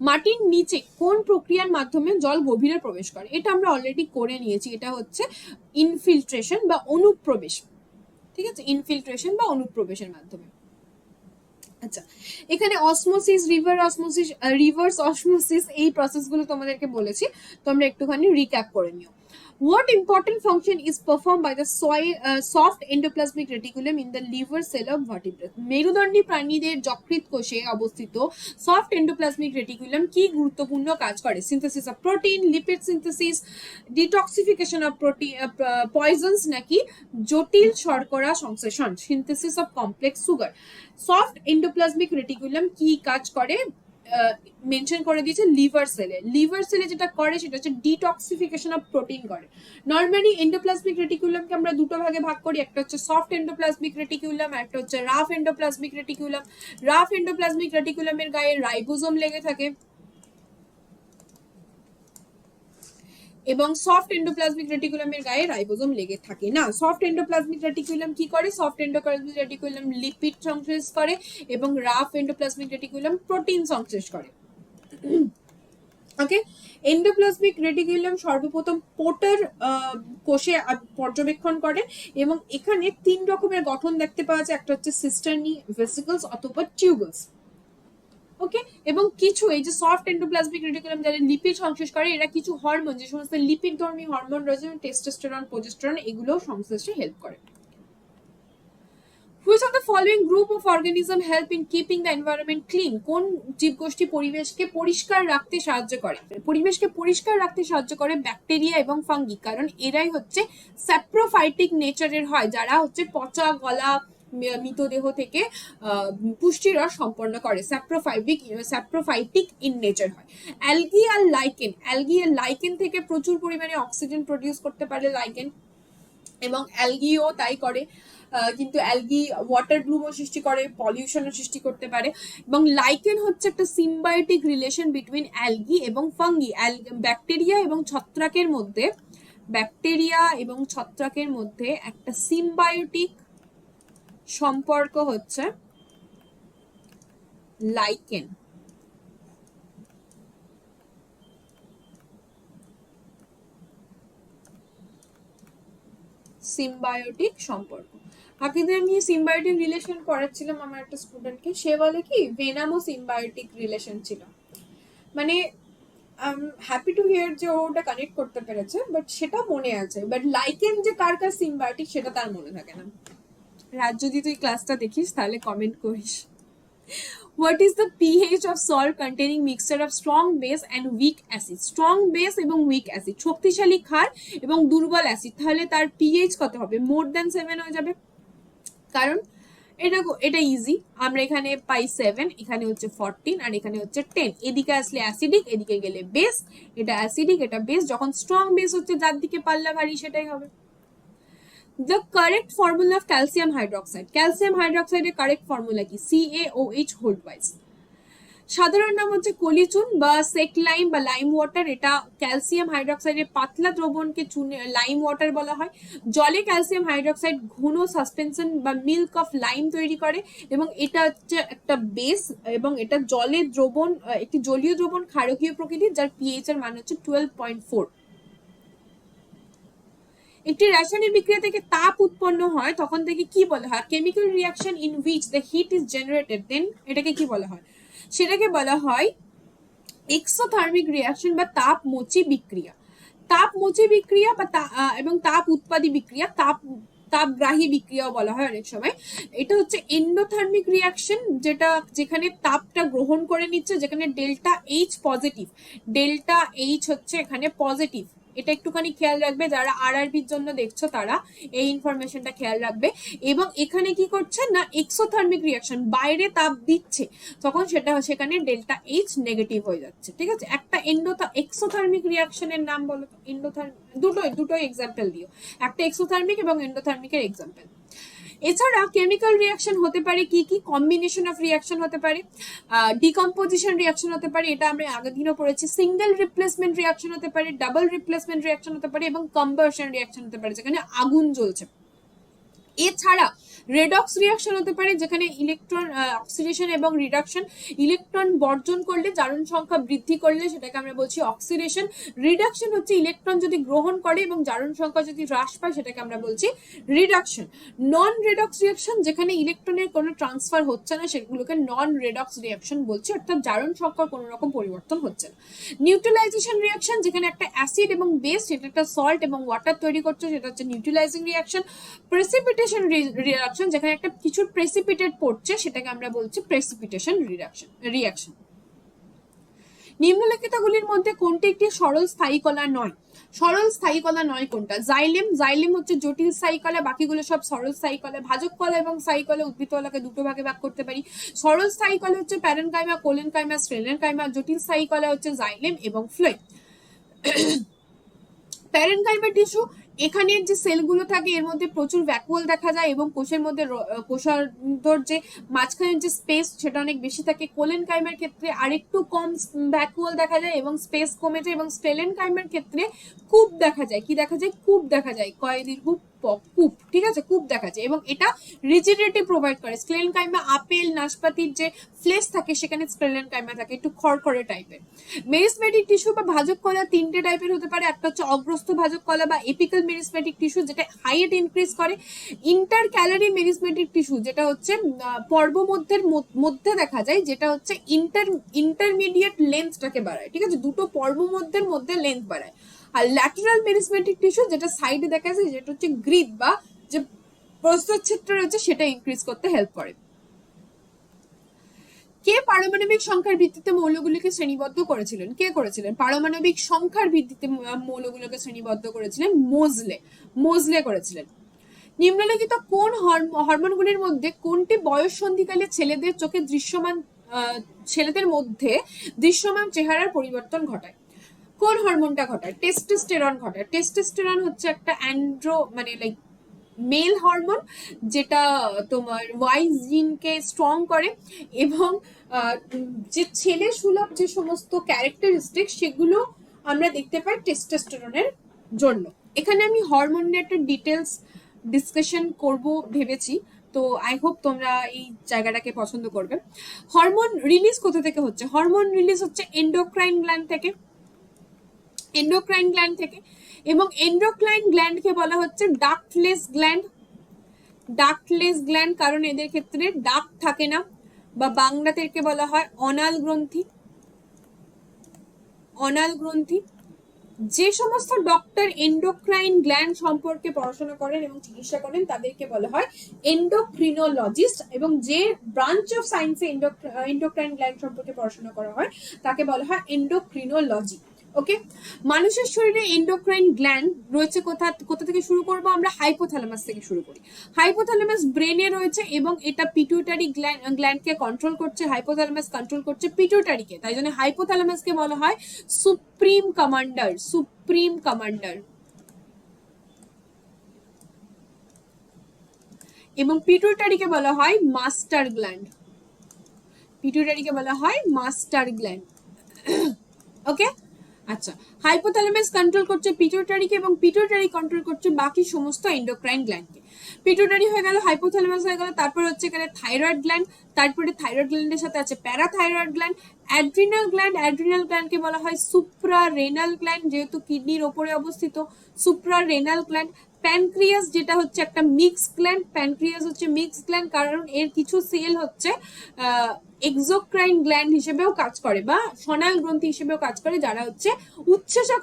মাটির নিচে কোন প্রক্রিয়ার মাধ্যমে জল গভীরে প্রবেশ করে? এটা আমরা অলরেডি করে নিয়েছি। এটা হচ্ছে ইনফিল্ট্রেশন বা অনুপ্রবেশ। ঠিক আছে, ইনফিল্ট্রেশন বা অনুপ্রবেশের মাধ্যমে। আচ্ছা, এখানে অসমোসিস, রিভার্স অসমোসিস, এই প্রসেসগুলো তোমাদেরকে বলেছি, তোমরা একটুখানি রিক্যাপ করে নিও। What important function is performed by the soft endoplasmic reticulum in the liver cell of vertebrates? মেরুদণ্ডী প্রাণীদের যকৃৎ কোষে অবস্থিত সফট এন্ডোপ্লাজমিক রেটিকুলাম কি গুরুত্বপূর্ণ কাজ করে? Synthesis of protein, lipid synthesis, detoxification of পয়জনস, নাকি জটিল শর্করা সংশ্লেষণ, synthesis of complex sugar. Soft endoplasmic reticulum কি কাজ করে? মেনশন করে দিয়েছে লিভার সেলে যেটা করে সেটা হচ্ছে ডিটক্সিফিকেশন অফ প্রোটিন করে। নর্মালি এন্ডোপ্লাজমিক রেটিকুলামকে আমরা দুটো ভাগে ভাগ করি, একটা হচ্ছে সফট এন্ডোপ্লাজমিক রেটিকুলাম, একটা হচ্ছে rough endoplasmic reticulum. Rough endoplasmic রেটিকুলামের গায়ে রাইবোজোম লেগে থাকে এবং সফট এন্ডোপ্লাজমিক রেটিকুলামের গায়ে রাইবোজোম লেগে থাকে না। সফট এন্ডোপ্লাজমিক রেটিকুলাম কি করে? সফট এন্ডোপ্লাজমিক রেটিকুলাম লিপিড সংশ্লেষ করে এবং রাফ এন্ডোপ্লাজমিক রেটিকুলাম প্রোটিন সংশ্লেষ করে। ওকে, এন্ডোপ্লাজমিক রেটিকুলাম সর্বপ্রথম পোর্টার কোষে পর্যবেক্ষণ করে এবং এখানে তিন রকমের গঠন দেখতে পাওয়া যায়। একটা হচ্ছে সিস্টার্নি ভেসিকলস অথবা টিউবলস। ওকে, এবং কিছু এই যে সফট এন্ডোপ্লাজমিক রেটিকুলাম যারা লিপিড সংশ্লেষ করে, এরা কিছু হরমোন, যে সমস্ত লিপিড ধর্মী হরমোন রয়েছে, টেস্টোস্টেরন, প্রোজেস্টেরন, এগুলো সংশ্লেষে হেল্প করে। Which of the following group of organism help in keeping the environment clean? কোন জীবগোষ্ঠী পরিবেশকে পরিষ্কার রাখতে সাহায্য করে? পরিবেশকে পরিষ্কার রাখতে সাহায্য করে ব্যাকটেরিয়া এবং ফাঙ্গি, কারণ এরাই হচ্ছে স্যাপ্রোফাইটিক নেচারের হয়, যারা হচ্ছে পচা গলা মৃতদেহ থেকে পুষ্টি রস সম্পন্ন করে। স্যাপ্রোফাইটিক ইন নেচার হয়। অ্যালগি আর লাইকেন থেকে প্রচুর পরিমাণে অক্সিজেন প্রডিউস করতে পারে লাইকেন, এবং অ্যালগিও তাই করে। কিন্তু অ্যালগি ওয়াটার ব্লুমও সৃষ্টি করে, পলিউশনও সৃষ্টি করতে পারে। এবং লাইকেন হচ্ছে একটা সিম্বায়োটিক রিলেশন বিটুইন অ্যালগি এবং ফাঙ্গি। ব্যাকটেরিয়া এবং ছত্রাকের মধ্যে একটা সিম্বায়োটিক সম্পর্ক হচ্ছে লাইকেন। সিম্বায়োটিক সম্পর্ক। আগে আমি সিম্বায়োটিক রিলেশন পড়াচ্ছিলাম আমার একটা স্টুডেন্টকে, সে বলে কি ভেনামো সিম্বায়োটিক রিলেশন ছিল। মানে হ্যাপি টু হিয়ার যে ওটা কানেক্ট করতে পেরেছে, বাট সেটা মনে আছে, বাট লাইকেন যে কার কার সিম্বায়োটিক সেটা তার মনে থাকে না। রাত যদি তুই ক্লাসটা দেখিস তাহলে কমেন্ট করিস। What is the pH of salt containing mixture of strong base and weak acid? Strong base এবং weak acid, শক্তিশালী ক্ষার এবং দুর্বল অ্যাসিড, তাহলে তার pH কত হবে? মোর দ্যান 7 হয়ে যাবে, কারণ এটা ইজি। আমরা এখানে পাই 7, এখানে হচ্ছে 14 আর এখানে হচ্ছে 10। এদিকে আসলে অ্যাসিডিক, এদিকে গেলে বেস। এটা অ্যাসিডিক, এটা বেস। যখন স্ট্রং বেস হচ্ছে যার দিকে পাল্লা ভারী সেটাই হবে। The correct formula of calcium hydroxide. Calcium hydroxide এর কারেক্ট ফর্মুলা কি? CaOH whole twice. সাধারণ নাম হচ্ছে কলিচুন বা সেক লাইম বা লাইম ওয়াটার। এটা ক্যালসিয়াম হাইড্রক্সাইডের পাতলা দ্রবণকে চুনে লাইম ওয়াটার বলা হয়। জলে ক্যালসিয়াম হাইড্রক্সাইড ঘন সাসপেনশন বা মিল্ক অফ লাইম তৈরি করে, এবং এটা হচ্ছে একটা বেস, এবং এটা জলের দ্রবণ, একটি জলীয় দ্রবণ ক্ষারকীয় প্রকৃতির, যার পিএইচ এর মান হচ্ছে 12.4। একটি রাসায়নিক বিক্রিয়া থেকে তাপ উৎপন্ন হয় তখন থেকে কি বলা হয়? Chemical reaction in which the heat is generated, then এটাকে কি বলা হয়? সেটাকে বলা হয় এক্সোথার্মিক রিয়াকশন বা তাপমোচী বিক্রিয়া। তাপমোচী বিক্রিয়া বা এবং তাপ উৎপাদী বিক্রিয়া, তাপগ্রাহী বিক্রিয়াও বলা হয় অনেক সময়। এটা হচ্ছে এন্ডোথার্মিক রিয়াকশন, যেখানে তাপটা গ্রহণ করে নিচ্ছে, যেখানে delta H positive. Delta H হচ্ছে এখানে পজিটিভ। এটা একটুখানি খেয়াল রাখবে, যারা আরআরবির জন্য দেখছো তারা এই ইনফরমেশনটা খেয়াল রাখবে। এবং এখানে কি করছে না, এক্সোথার্মিক রিয়াকশন, বাইরে তাপ দিচ্ছে, তখন সেখানে ডেল্টা এইচ নেগেটিভ হয়ে যাচ্ছে। ঠিক আছে, একটা এক্সোথার্মিক রিয়াকশনের নাম বলো তো। দুটোই এক্সাম্পল দিও, একটা এক্সোথার্মিক এবং এন্ডোথার্মিকের এক্সাম্পল। এছাড়া কেমিক্যাল রিয়াকশন হতে পারে কি কি? কম্বিনেশন অফ রিয়াকশন হতে পারে, ডিকম্পোজিশন রিয়াকশন হতে পারে, এটা আমরা আগের দিনও পড়েছি, সিঙ্গেল রিপ্লেসমেন্ট রিয়াকশন হতে পারে, ডাবল রিপ্লেসমেন্ট রিয়াকশন হতে পারে, এবং কম্বাসন রিয়াকশন হতে পারে, যেখানে আগুন জ্বলছে। এছাড়া রেডক্স রিয়াকশন হতে পারে, যেখানে ইলেকট্রন অক্সিডেশন এবং রিডাকশন, ইলেকট্রন বর্জন করলে, জারণ সংখ্যা বৃদ্ধি করলে সেটাকে আমরা বলছি অক্সিডেশন। রিডাকশন হচ্ছে ইলেকট্রন যদি গ্রহণ করে এবং জারণ সংখ্যা যদি হ্রাস পায়, সেটাকে আমরা বলছি রিডাকশন। নন রেডক্স রিয়াকশন, যেখানে ইলেকট্রনের কোনো ট্রান্সফার হচ্ছে না, সেগুলোকে নন রেডক্স রিয়াকশন বলছি, অর্থাৎ জারণ সংখ্যার কোনো রকম পরিবর্তন হচ্ছে না। নিউট্রালাইজেশন রিয়াকশন, যেখানে একটা অ্যাসিড এবং বেস, সেটা একটা সল্ট এবং ওয়াটার তৈরি করছে, সেটা হচ্ছে নিউট্রালাইজিং রিয়াকশন। প্রেসিপিটেশন রিয়াকশন, যেখানে একটা কিছু প্রেসিপিটেট পড়ছে, সেটাকে আমরা বলছি প্রেসিপিটেশন রিয়াকশন। নিম্নলিখিতগুলির মধ্যে কোনটি একটি সরল স্থায়ী কলা নয়? সরল স্থায়ী কলা নয় কোনটা? জাইলেম হচ্ছে জটিল স্থায়ী কলা, বাকিগুলো সব সরল স্থায়ী কলা। ভাজক কলা এবং স্থায়ী কলা, উদ্ভিদ কলাকে দুটো ভাগে ভাগ করতে পারি। সরল স্থায়ী কলা হচ্ছে প্যারেনকাইমা, কোলেনকাইমা, স্ট্রেলেনকাইমা। জটিল স্থায়ী কলা হচ্ছে জাইলেম এবং ফ্লোয়েম। প্যারেনকাইমা টিস্যু, এখানের যে সেলগুলো থাকে এর মধ্যে প্রচুর ভ্যাকুয়াল দেখা যায়, এবং কোষের মধ্যে কোষান্তর যে মাঝখানের যে স্পেস সেটা অনেক বেশি থাকে। কোলেনকাইমার ক্ষেত্রে আরেকটু কম ভ্যাকুয়াল দেখা যায় এবং স্পেস কমে যায়, এবং স্টেলেনকাইমার ক্ষেত্রে কূপ দেখা যায়। কি দেখা যায়? কূপ দেখা যায়, কয় দীর্ঘ কূপ। ঠিক আছে, কূপ দেখা যায়, এবং এটা রিজিডিটি প্রোভাইড করে। স্টেলেনকাইমা আপেল নাশপাতির যে ফ্লেশ থাকে সেখানে স্টেলেনকাইমা থাকে, একটু খড়খড়ে টাইপের। মেরিসমেটিক টিস্যু বা ভাজক কলা তিনটে টাইপের হতে পারে। একটা হচ্ছে অগ্রস্থ ভাজক কলা বা এপিক্যাল মেরিসমেটিক টিস্যু, যেটা হাইট ইনক্রিজ করে। ইন্টার ক্যালারি মেরিসমেটিক টিস্যু, যেটা হচ্ছে পর্বমধ্যের মধ্যে দেখা যায়, যেটা হচ্ছে ইন্টারমিডিয়েট লেন্থটাকে বাড়ায়। ঠিক আছে, দুটো পর্বমধ্যের মধ্যে লেন্থ বাড়ায়। আর ল্যাটেরাল মেরিসমেটিক টিস্যু, যেটা সাইডে দেখা যায়, যেটা হচ্ছে গ্রিড বা যে প্রস্থচ্ছেদটা রয়েছে সেটা ইনক্রিজ করতে হেল্প করে। কে পারমাণবিক সংখ্যার ভিত্তিতে মৌলগুলিকে শ্রেণীবদ্ধ করেছিলেন? কে করেছিলেন? পারমাণবিক সংখ্যার ভিত্তিতে মৌলগুলোকে শ্রেণীবদ্ধ করেছিলেন মোজলে করেছিলেন। নিম্নলিখিত কোন হরমোনগুলির মধ্যে কোনটি বয়স সন্ধিকালে ছেলেদের মধ্যে দৃশ্যমান চেহারার পরিবর্তন ঘটায়? কোন হরমোনটা ঘটায়? টেস্টোস্টেরন ঘটায়। টেস্টোস্টেরন হচ্ছে একটা লাইক মেল হরমোন, যেটা তোমার ওয়াই জিনকে স্ট্রং করে, এবং যে ছেলে সুলভ যে সমস্ত ক্যারেক্টারিস্টিক সেগুলো আমরা দেখতে পাই টেস্টোস্টেরনের জন্য। এখানে আমি হরমোনের একটা ডিটেলস ডিসকাশন করব ভেবেছি, তো আই হোপ তোমরা এই জায়গাটাকে পছন্দ করবে। হরমোন রিলিজ কোথা থেকে হচ্ছে? হরমোন রিলিজ হচ্ছে এন্ডোক্রাইন গ্ল্যান্ড থেকে। এবং এন্ডোক্রাইন গ্ল্যান্ডকে বলা হচ্ছে ডাক্টলেস গ্ল্যান্ড, কারণ এদের ক্ষেত্রে ডাক্ট থাকে না, বা বাংলাতে একে বলা হয় অনাল গ্রন্থি। অনাল গ্রন্থি। যে সমস্ত ডক্টর এন্ডোক্রাইন গ্ল্যান্ড সম্পর্কে পড়াশোনা করেন এবং চিকিৎসা করেন তাদেরকে বলা হয় এন্ডোক্রিনোলজিস্ট, এবং যে ব্রাঞ্চ অফ সায়েন্সে এন্ডোক্রাইন গ্ল্যান্ড সম্পর্কে পড়াশোনা করা হয় তাকে বলা হয় এন্ডোক্রিনোলজি। ওকে, মানুষের শরীরে এন্ডোক্রাইন গ্ল্যান্ড রয়েছে কোথা থেকে শুরু করব আমরা? হাইপোথ্যালামাস থেকে শুরু করি। হাইপোথ্যালামাস ব্রেনে রয়েছে এবং এটা পিটুইটারি গ্ল্যান্ডকে কন্ট্রোল করছে, হাইপোথ্যালামাস কন্ট্রোল করছে পিটুইটারিকে, তাই জন্য হাইপোথ্যালামাসকে বলা হয় সুপ্রিম কমান্ডার, সুপ্রিম কমান্ডার। এবং পিটুইটারিকে বলা হয় মাস্টার গ্ল্যান্ড, পিটুইটারিকে বলা হয় মাস্টার গ্ল্যান্ড। ওকে, আচ্ছা, হাইপোথ্যালামাস কন্ট্রোল করছে পিটুইটারিকে এবং পিটুইটারি কন্ট্রোল করছে বাকি সমস্ত এন্ডোক্রাইন গ্ল্যান্ডকে। পিটুইটারি হয়ে গেল, হাইপোথ্যালামাস হয়ে গেল, তারপর হচ্ছে এখানে থাইরয়েড গ্ল্যান্ড, তারপরে থাইরয়েড গ্ল্যান্ডের সাথে আছে parathyroid gland, adrenal gland, adrenal গ্ল্যান্ডকে বলা হয় সুপ্রারেনাল গ্ল্যান্ড, যেহেতু কিডনির ওপরে অবস্থিত, সুপ্রারেনাল গ্ল্যান্ড। প্যানক্রিয়াস যেটা হচ্ছে একটা মিক্স গ্ল্যান্ড, প্যানক্রিয়াস হচ্ছে মিক্স গ্ল্যান্ড কারণ এর কিছু সেল হচ্ছে এক্সোক্রাইন গ্ল্যান্ড হিসেবেও কাজ করে বা সনাল গ্রন্থি হিসেবেও কাজ করে, যারা হচ্ছে উৎসেচক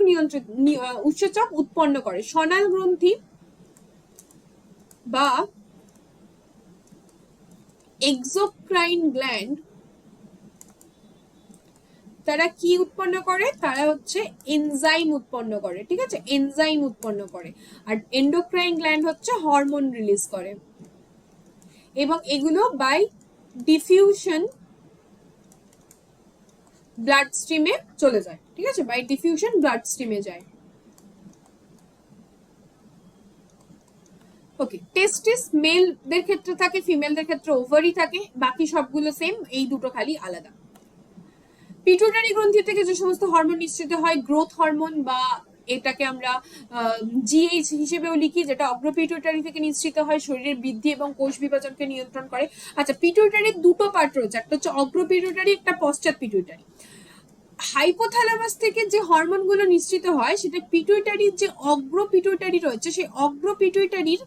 উৎসেচক উৎপন্ন করে। সনাল গ্রন্থি বা এক্সোক্রাইন গ্ল্যান্ড তারা কি উৎপন্ন করে? তারা হচ্ছে এনজাইম উৎপন্ন করে, ঠিক আছে, এনজাইম উৎপন্ন করে। আর এন্ডোক্রাইন গ্ল্যান্ড হচ্ছে হরমোন রিলিজ করে, এবং এগুলো বাই ডিফিউশন ব্লাড স্ট্রিমে চলে যায়, ঠিক আছে, বাই ডিফিউশন ব্লাড স্ট্রিমে যায়। ওকে, টেস্টিস মেলদের ক্ষেত্রে থাকে, ফিমেলদের ক্ষেত্রে ওভারি থাকে, বাকি সবগুলো সেম, এই দুটো খালি আলাদা। পিটুইটারি গ্রন্থি থেকে যে সমস্ত হরমোন নিঃসৃত হয়, গ্রোথ হরমোন বা এটাকে আমরা জিএইচ হিসেবেও লিখি, যেটা অগ্রপিটুইটারি থেকে নিঃসৃত হয়, শরীরের বৃদ্ধি এবং কোষ বিভাজনকে নিয়ন্ত্রণ করে। আচ্ছা, পিটুইটারির দুটো পার্ট রয়েছে, একটা হচ্ছে অগ্রপিটুইটারি, একটা পশ্চাৎ পিটুইটারি। হাইপোথ্যালামাস থেকে যে হরমোনগুলো নিঃসৃত হয় সেটা পিটুইটারির যে অগ্রপিটুইটারি রয়েছে সেই অগ্রপিটুইটারির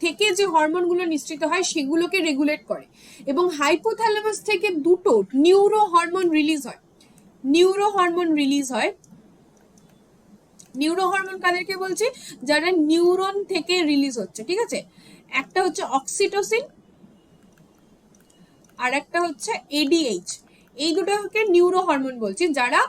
থেকে যে হরমোনগুলো নিঃসৃত হয় সেগুলোকে রেগুলেট করে। এবং হাইপোথ্যালামাস থেকে দুটো নিউরো হরমোন রিলিজ হয়, নিউরো হরমোন রিলিজ হয়। নিউরো হরমোন কাদেরকে বলছি? যারা নিউরন থেকে রিলিজ হচ্ছে, ঠিক আছে, একটা হচ্ছে অক্সিটোসিন আর একটা হচ্ছে এডিএইচ। এই দুটোকে নিউরো হরমোন বলছি, যারা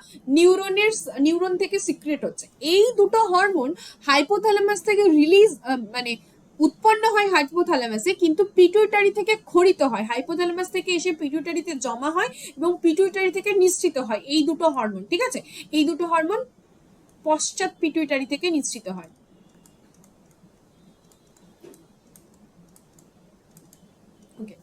নিউরন থেকে সিক্রেট হচ্ছে। এই দুটো হরমোন হাইপোথ্যালামাস থেকে রিলিজ মানে উৎপন্ন হয় হাইপোথ্যালামাসে, কিন্তু পিটুইটারি থেকে খরিত হয়, হাইপোথ্যালামাস থেকে এসে পিটুইটারিতে জমা হয় এবং পিটুইটারি থেকে নিঃসৃত হয় এই দুটো হরমোন, ঠিক আছে। এই দুটো হরমোন পশ্চাৎ পিটুইটারি থেকে নিঃসৃত হয়। ওকে,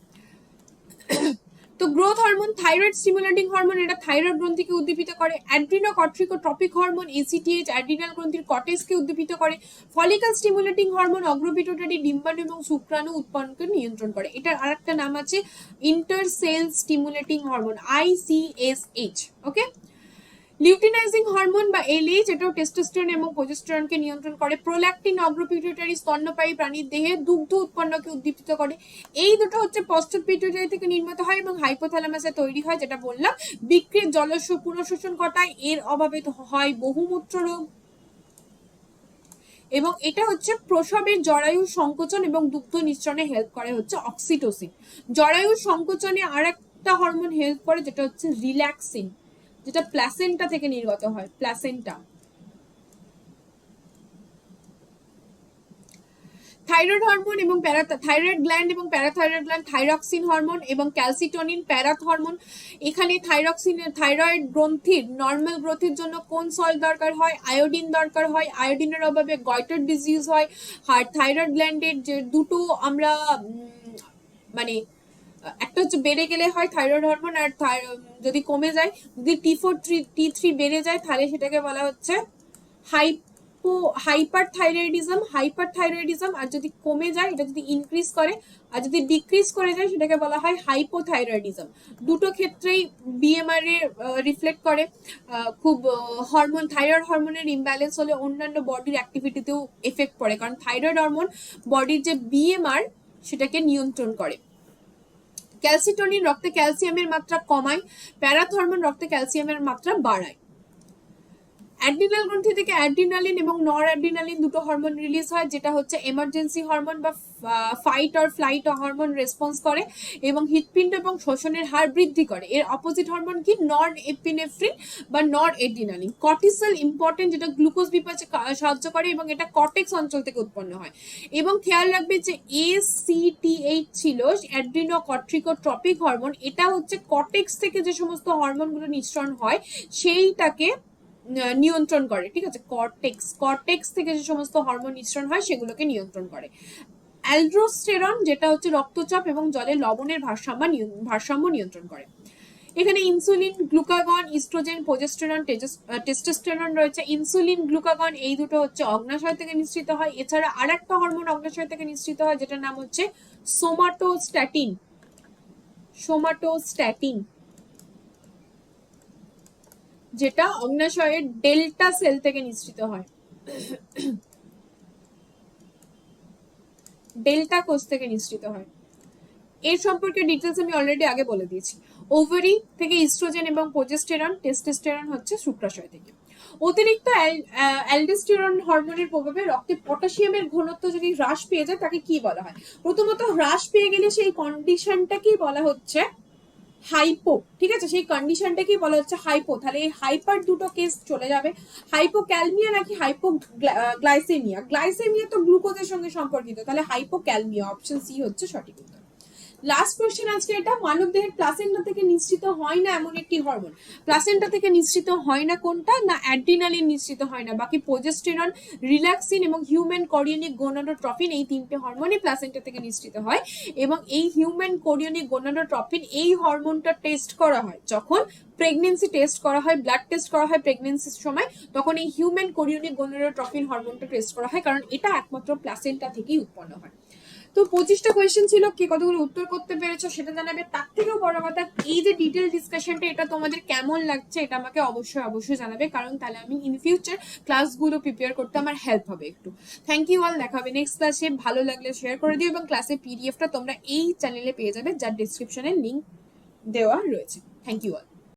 তো growth hormone, thyroid stimulating hormone, এটা থাইরয়েড গ্রন্থিকে উদ্দীপিত করে। অ্যাড্রিনোকর্টিকোট্রপিক হরমোন এসিটিএইচ অ্যাড্রিনাল গ্রন্থির কর্টেক্সকে উদ্দীপিত করে। ফলিকল স্টিমুলেটিং হরমোন অগ্রপিটুইটারি ডিম্বাণু এবং শুক্রাণু উৎপন্নকে নিয়ন্ত্রণ করে। এটার আরেকটা নাম আছে ইন্টারসেল স্টিমুলেটিং হরমোন, আইসিএসএইচ। ওকে, লিউটিনাইজিং হরমোন বা এলএইচ, এটাও টেস্টোস্টেরন এবং প্রোজেস্টেরনকে নিয়ন্ত্রণ করে। প্রোল্যাকটিন অগ্রপিটুইটারি স্তন্যপায়ী প্রাণীর দেহে দুগ্ধ উৎপন্নকে উদ্দীপিত করে। এই দুটো হচ্ছে পশ্চাৎ পিটুইটারি থেকে নির্মিত হয় এবং হাইপোথ্যালামাসে তৈরি হয়, যেটা বললাম বিকৃত জলস্য পুনঃশোষণ ঘটায়, এর অভাবে হয় বহুমূত্র রোগ। এবং এটা হচ্ছে প্রসবের জরায়ু সংকোচন এবং দুগ্ধ নিঃসরণে হেল্প করে হচ্ছে অক্সিটোসিন। জরায়ু সংকোচনে আর একটা হরমোন হেল্প করে, যেটা হচ্ছে রিল্যাক্সিন, যেটা প্লাসেন্টা থেকে নির্গত হয়, প্লাসেন্টা। থাইরয়েড হরমোন এবং থাইরয়েড গ্ল্যান্ড এবং প্যারাথাইরয়েড গ্ল্যান্ড, থাইরক্সিন হরমোন এবং ক্যালসিটোনিন প্যারাথ হরমোন। এখানে থাইরয়েড গ্রন্থির নর্মাল গ্রোথের জন্য কোন সল্ট দরকার হয়? আয়োডিন দরকার হয়। আয়োডিনের অভাবে গয়টার ডিজিজ হয়। আর থাইরয়েড গ্ল্যান্ডের যে দুটো আমরা মানে একটা হচ্ছে বেড়ে গেলে হয় থাইরয়েড হরমোন, আর যদি কমে যায়, যদি T4 T3 বেড়ে যায় তাহলে সেটাকে বলা হচ্ছে হাইপারথাইরয়েডিজম। আর যদি কমে যায়, এটা যদি ইনক্রিজ করে, আর যদি ডিক্রিজ করে যায় সেটাকে বলা হয় হাইপোথাইরয়েডিজম। দুটো ক্ষেত্রেই বিএমআর এ রিফ্লেক্ট করে। খুব থাইরয়েড হরমোনের ইমব্যালেন্স হলে অন্যান্য বডির অ্যাক্টিভিটিতেও এফেক্ট পড়ে, কারণ থাইরয়েড হরমোন বডির যে বিএমআর সেটাকে নিয়ন্ত্রণ করে। ক্যালসিটোনিন রক্তে ক্যালসিয়ামের মাত্রা কমায়, প্যারাথরমোন রক্তে ক্যালসিয়ামের মাত্রা বাড়ায়। অ্যাড্রিনাল গ্রন্থি থেকে অ্যাড্রিনালিন এবং নর অ্যাড্রিনালিন দুটো হরমোন রিলিজ হয়, যেটা হচ্ছে এমার্জেন্সি হরমোন বা fight or flight hormone response করে এবং হৃৎপিণ্ড এবং শোষণের হার বৃদ্ধি করে। এর অপোজিট হরমোন কি? নর এপিনেফ্রিন বা নর এড্রিনালিন। কর্টিসল ইম্পর্টেন্ট, যেটা গ্লুকোজ বিপাকে সাহায্য করে এবং এটা কর্টেক্স অঞ্চল থেকে উৎপন্ন হয়। এবং খেয়াল রাখবে যে ACTH ছিল অ্যাড্রিনোকর্টিকোট্রপিক হরমোন, এটা হচ্ছে কর্টেক্স থেকে যে সমস্ত হরমোনগুলো নিঃসরণ হয় সেইটাকে নিয়ন্ত্রণ করে, ঠিক আছে। কর্টেক্স থেকে যে সমস্ত হরমোন নিঃসরণ হয় সেগুলোকে নিয়ন্ত্রণ করে। অ্যালডোস্টেরন, যেটা হচ্ছে রক্তচাপ এবং জলের লবণের ভারসাম্য নিয়ন্ত্রণ করে। এখানে insulin, glucagon, oestrogen, progesterone, testosterone রয়েছে। ইনসুলিন, গ্লুকাগন এই দুটো হচ্ছে অগ্নাশয় থেকে নিঃসৃত হয়। এছাড়া আরেকটা হরমোন অগ্নাশয় থেকে নিঃসৃত হয় যেটার নাম হচ্ছে সোমাটোস্ট্যাটিন, যেটা অগ্নাশয়ের ডেল্টা সেল থেকে নিঃসৃত হয়, ডেল্টা কোষ থেকে নিঃসৃত হয়। এর সম্পর্কে ডিটেলস আমি অলরেডি আগে বলে দিয়েছি। ওভারি থেকে ইস্ট্রোজেন এবং প্রোজেস্টেরন, টেস্টোস্টেরন হচ্ছে শুক্রাশয় থেকে। অতিরিক্ত অ্যালডোস্টেরন হরমোনের প্রভাবে রক্তে পটাশিয়ামের ঘনত্ব যদি হ্রাস পেয়ে যায় তাকে কি বলা হয়? প্রথমত হ্রাস পেয়ে গেলে সেই কন্ডিশনটাকেই বলা হচ্ছে হাইপো, ঠিক আছে। সেই কন্ডিশনটাকেই বলা হচ্ছে হাইপো। তাহলে এই হাইপার দুটো কেস চলে যাবে, হাইপোক্যালমিয়া নাকি হাইপোগ্লাইসেমিয়া। গ্লাইসেমিয়া তো গ্লুকোজের সঙ্গে সম্পর্কিত, তাহলে হাইপোক্যালমিয়া, অপশন সি হচ্ছে সঠিক উত্তর। লাস্ট কোশ্চেন আজকে এটা, মানব দেহের প্লাসেন্টা থেকে নিঃসৃত হয় না এমন একটি হরমোন। প্লাসেন্টা থেকে নিঃসৃত হয় না কোনটা? না অ্যাড্রিনালিন নিঃসৃত হয় না, বাকি প্রোজেস্টেরন, রিল্যাক্সিন এবং হিউম্যান কোরিয়নিক গোনাডোট্রপিন এই তিনটে হরমোনই প্লাসেন্টা থেকে নিঃসৃত হয়। এবং এই হিউম্যান কোরিয়নিক গোনাডোট্রপিন এই হরমোনটা টেস্ট করা হয় যখন প্রেগনেন্সি টেস্ট করা হয়, ব্লাড টেস্ট করা হয় প্রেগনেন্সির সময়, তখন এই হিউম্যান কোরিয়নিক গোনাডোট্রপিন হরমোনটা টেস্ট করা হয়, কারণ এটা একমাত্র প্লাসেন্টা থেকেই উৎপন্ন হয়। তো 25টা কোয়েশ্চেন ছিল, কে কতগুলো উত্তর করতে পেরেছো সেটা জানাবে। তার থেকেও বড় কথা, এই যে ডিটেল ডিসকাশনটা এটা তোমাদের কেমন লাগছে এটা আমাকে অবশ্যই জানাবে, কারণ তাহলে আমি ইন ফিউচার ক্লাসগুলো প্রিপেয়ার করতে আমার হেল্প হবে একটু। থ্যাংক ইউ অল, দেখা হবে নেক্সট ক্লাসে। ভালো লাগলে শেয়ার করে দিও এবং ক্লাসের পিডিএফটা তোমরা এই চ্যানেলে পেয়ে যাবে, যার ডিসক্রিপশনে লিঙ্ক দেওয়া রয়েছে। Thank you all.